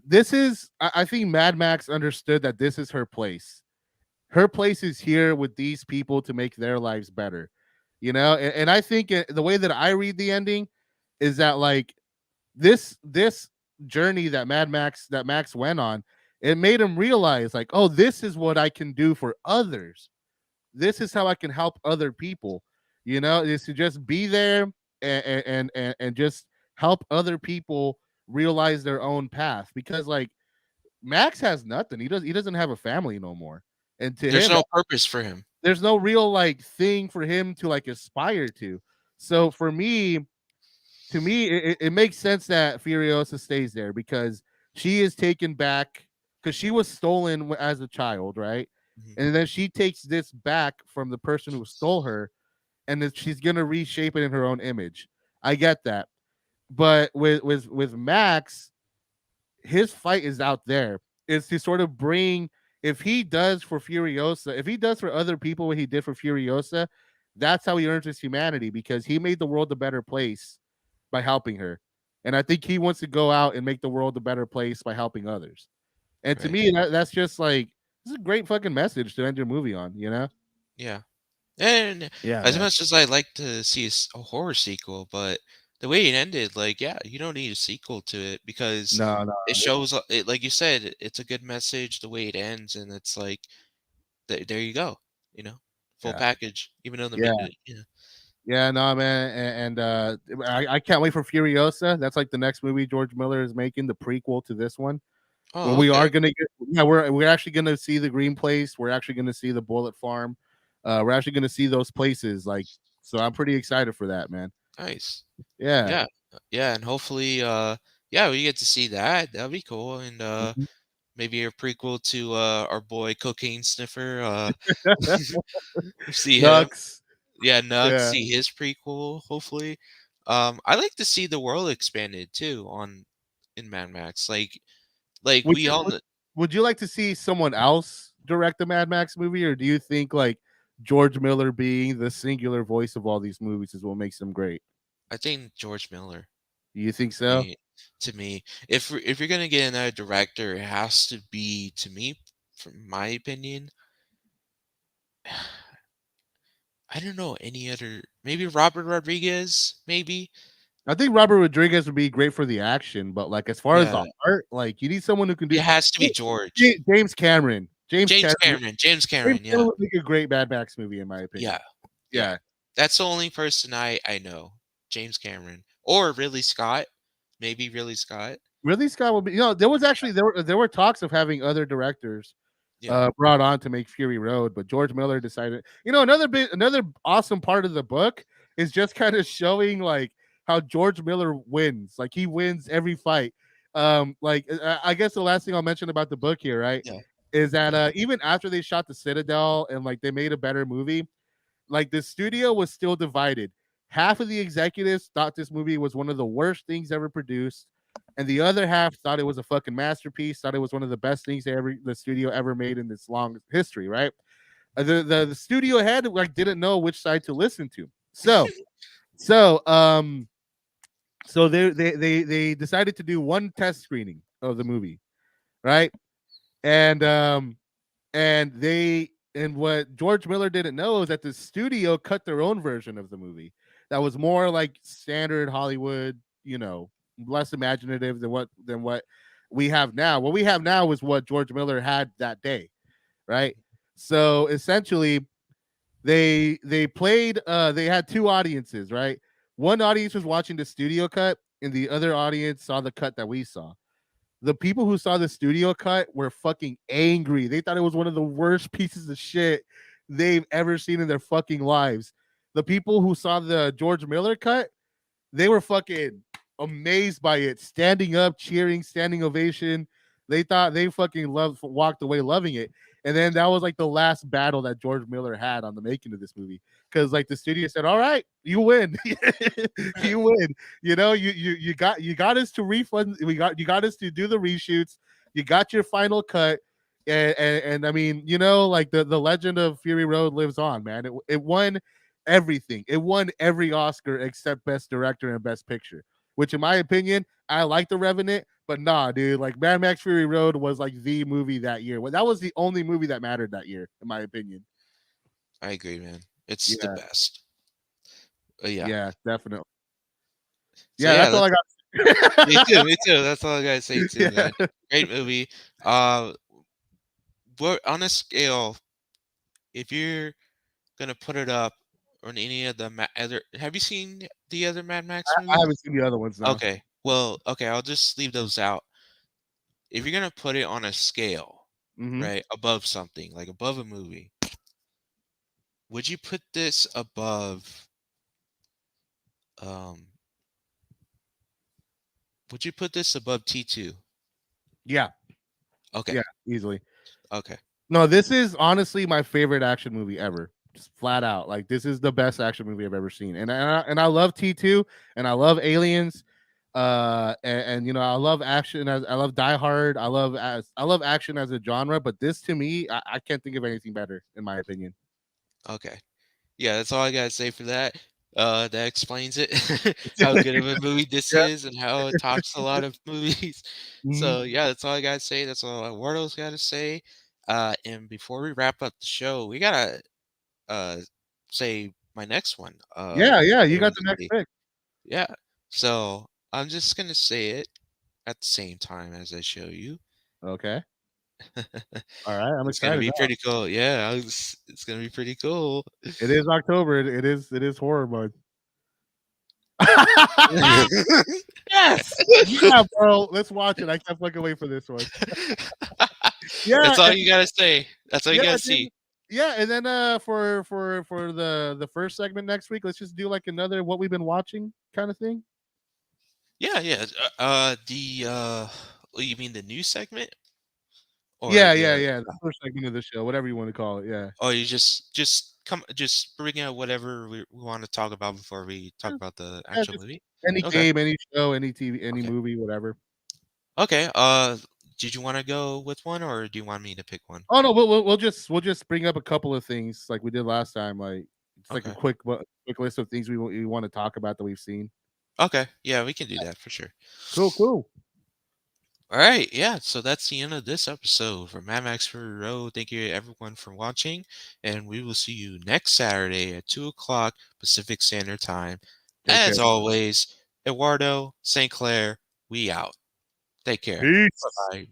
this is I think Mad Max understood that this is her place. Her place is here with these people to make their lives better. And I think the way that I read the ending is that like this journey that Max went on, it made him realize like, oh, this is what I can do for others. This is how I can help other people. Is to just be there and just help other people realize their own path because like Max has nothing. He doesn't have a family no more. And to there's him, no purpose for him. there's no real like thing for him to like aspire to. So for me, to me, it makes sense that Furiosa stays there because she is taken back because she was stolen as a child, right? Mhm. And then she takes this back from the person who stole her, and then she's gonna reshape it in her own image. I get that, but with Max, his fight is out there. Is to sort of bring if he does for Furiosa, if he does for other people what he did for Furiosa, that's how he earns his humanity because he made the world a better place by helping her. And I think he wants to go out and make the world a better place by helping others. And to Right. me, that's just like this is a great fucking message to end your movie on. Yeah. And Yeah, as man. much as I'd like to see a horror sequel, but the way it ended, like, yeah, you don't need a sequel to it because No, no, it shows it, like you said, it's a good message the way it ends, and it's like there you go, you know, full yeah, package. Even though yeah, yeah. yeah, no, man, I can't wait for Furiosa. That's like the next movie George Miller is making, the prequel to this one. Where Oh, we okay, are gonna get, yeah, we're actually gonna see the Green Place. We're actually gonna see the Bullet Farm. We're actually gonna see those places. Like, so I'm pretty excited for that, man. nice. Yeah. Yeah, yeah, and hopefully, yeah, we get to see that. That'd be cool, and Mhm. maybe a prequel to our boy Cocaine Sniffer. See him. Nux. Yeah, Nug, Yeah. see his prequel, hopefully. I like to see the world expanded too on in Mad Max. Like Would we you all would, kn- would you like to see someone else direct the Mad Max movie, or do you think like George Miller being the singular voice of all these movies is what makes them great? I think George Miller. Do you think I so? mean, to me, if you're gonna get another director, it has to be to me, from my opinion. I don't know any other. Maybe Robert Rodriguez. Maybe. I think Robert Rodriguez would be great for the action, but like as far as the Yeah, art, like you need someone who can do it has to be George. James Cameron. James James Cameron. Cameron. James James Cameron. Yeah, Cameron would make a great Mad Max movie, in my yeah, opinion. yeah. Yeah. That's the only person I know. James Cameron or Ridley Scott. Maybe Ridley Scott. Ridley Scott would be, there was actually there were talks of having other directors Yeah. brought on to make Fury Road, but George Miller decided. Another awesome part of the book is just kind of showing like how George Miller wins. Like he wins every fight. I guess the last thing I'll mention about the book here, right, Yeah. is that even after they shot the Citadel and like they made a better movie, like the studio was still divided. Half of the executives thought this movie was one of the worst things ever produced, and the other half thought it was a fucking masterpiece. Thought it was one of the best things the studio ever made in its long history. Right? The studio head like didn't know which side to listen to. So they decided to do one test screening of the movie, right? And and what George Miller didn't know is that the studio cut their own version of the movie that was more like standard Hollywood, less imaginative than what we have now. What we have now is what George Miller had that day, right? So essentially they played they had two audiences, right? One audience was watching the studio cut and the other audience saw the cut that we saw. The people who saw the studio cut were fucking angry. They thought it was one of the worst pieces of shit they've ever seen in their fucking lives. The people who saw the George Miller cut, they were fucking amazed by it, standing up, cheering, standing ovation. They thought they fucking walked away loving it. And then that was like the last battle that George Miller had on the making of this movie. Cause like the studio said, all right, you win. You win. You got us to refund. You got us to do the reshoots. You got your final cut. And I mean, like the legend of Fury Road lives on, man. It won everything. It won every Oscar except Best Director and Best Picture. Which, in my opinion, I like The Revenant, but nah, dude. Like Mad Max Fury Road was like the movie that year. Well, that was the only movie that mattered that year, in my opinion. I agree, man. It's the Yeah, best. Yeah. yeah, definitely. So Yeah, yeah, that's all I that's me too. got. Me too. That's all I gotta say too, man. Yeah. Great movie. Uh, what on a scale, if you're gonna put it up on any of the other, have you seen the other Mad Max I movies? haven't seen the other ones now. Okay. Well, okay, I'll just leave those out. If you're gonna put it on a scale, Mm-hmm. right, above something, like above a movie, would you put this above um would you put this above T2? Yeah, Okay. yeah, easily. Okay. No, this is honestly my favorite action movie ever. Just flat out, like this is the best action movie I've ever seen. And I love T2 and I love Aliens. And I love action as I love Die Hard. I love action as a genre, but this to me, I can't think of anything better in my opinion. Okay. Yeah, that's all I gotta say for that. That explains it. How good of a movie this Yeah. is and how it tops a lot of movies. Mhm. So yeah, that's all I gotta say. That's all Eduardo's gotta say. And before we wrap up the show, we gotta uh say my next one. Yeah, yeah. That You I got wanna the next say. pick. Yeah. So I'm just gonna say it at the same time as I show you. Okay. All right. I'm It's gonna excited be now. pretty cool. Yeah, it's gonna be pretty cool. It is October. It is horror month. Yes. Yeah, bro. Let's watch it. I can't fucking wait for this one. Yeah, That's all and you gotta say. That's all you yeah, gotta then see. yeah, and then for the first segment next week, let's just do like another what we've been watching kind of thing. Yeah, yeah. You mean the news segment or Yeah, yeah, the? yeah. The first segment of the show, whatever you want to call it. Yeah. Oh, you just bring out whatever we want to talk about before we talk about the Yeah, actual just movie. any Okay, game, any show, any TV, any okay, movie, whatever. okay. Did you want to go with one, or do you want me to pick one? Oh no, we'll just bring up a couple of things like we did last time. Like it's like a Okay, quick list of things we want to talk about that we've seen. okay. Yeah, we can do that for sure. Cool, cool. All right, yeah. So that's the end of this episode for Mad Max Fury Road. Thank you everyone for watching, and we will see you next Saturday at 2 o'clock Pacific Standard Time. Take care. As always, Eduardo St. Clair, we out. Take care. Bye Peace. bye.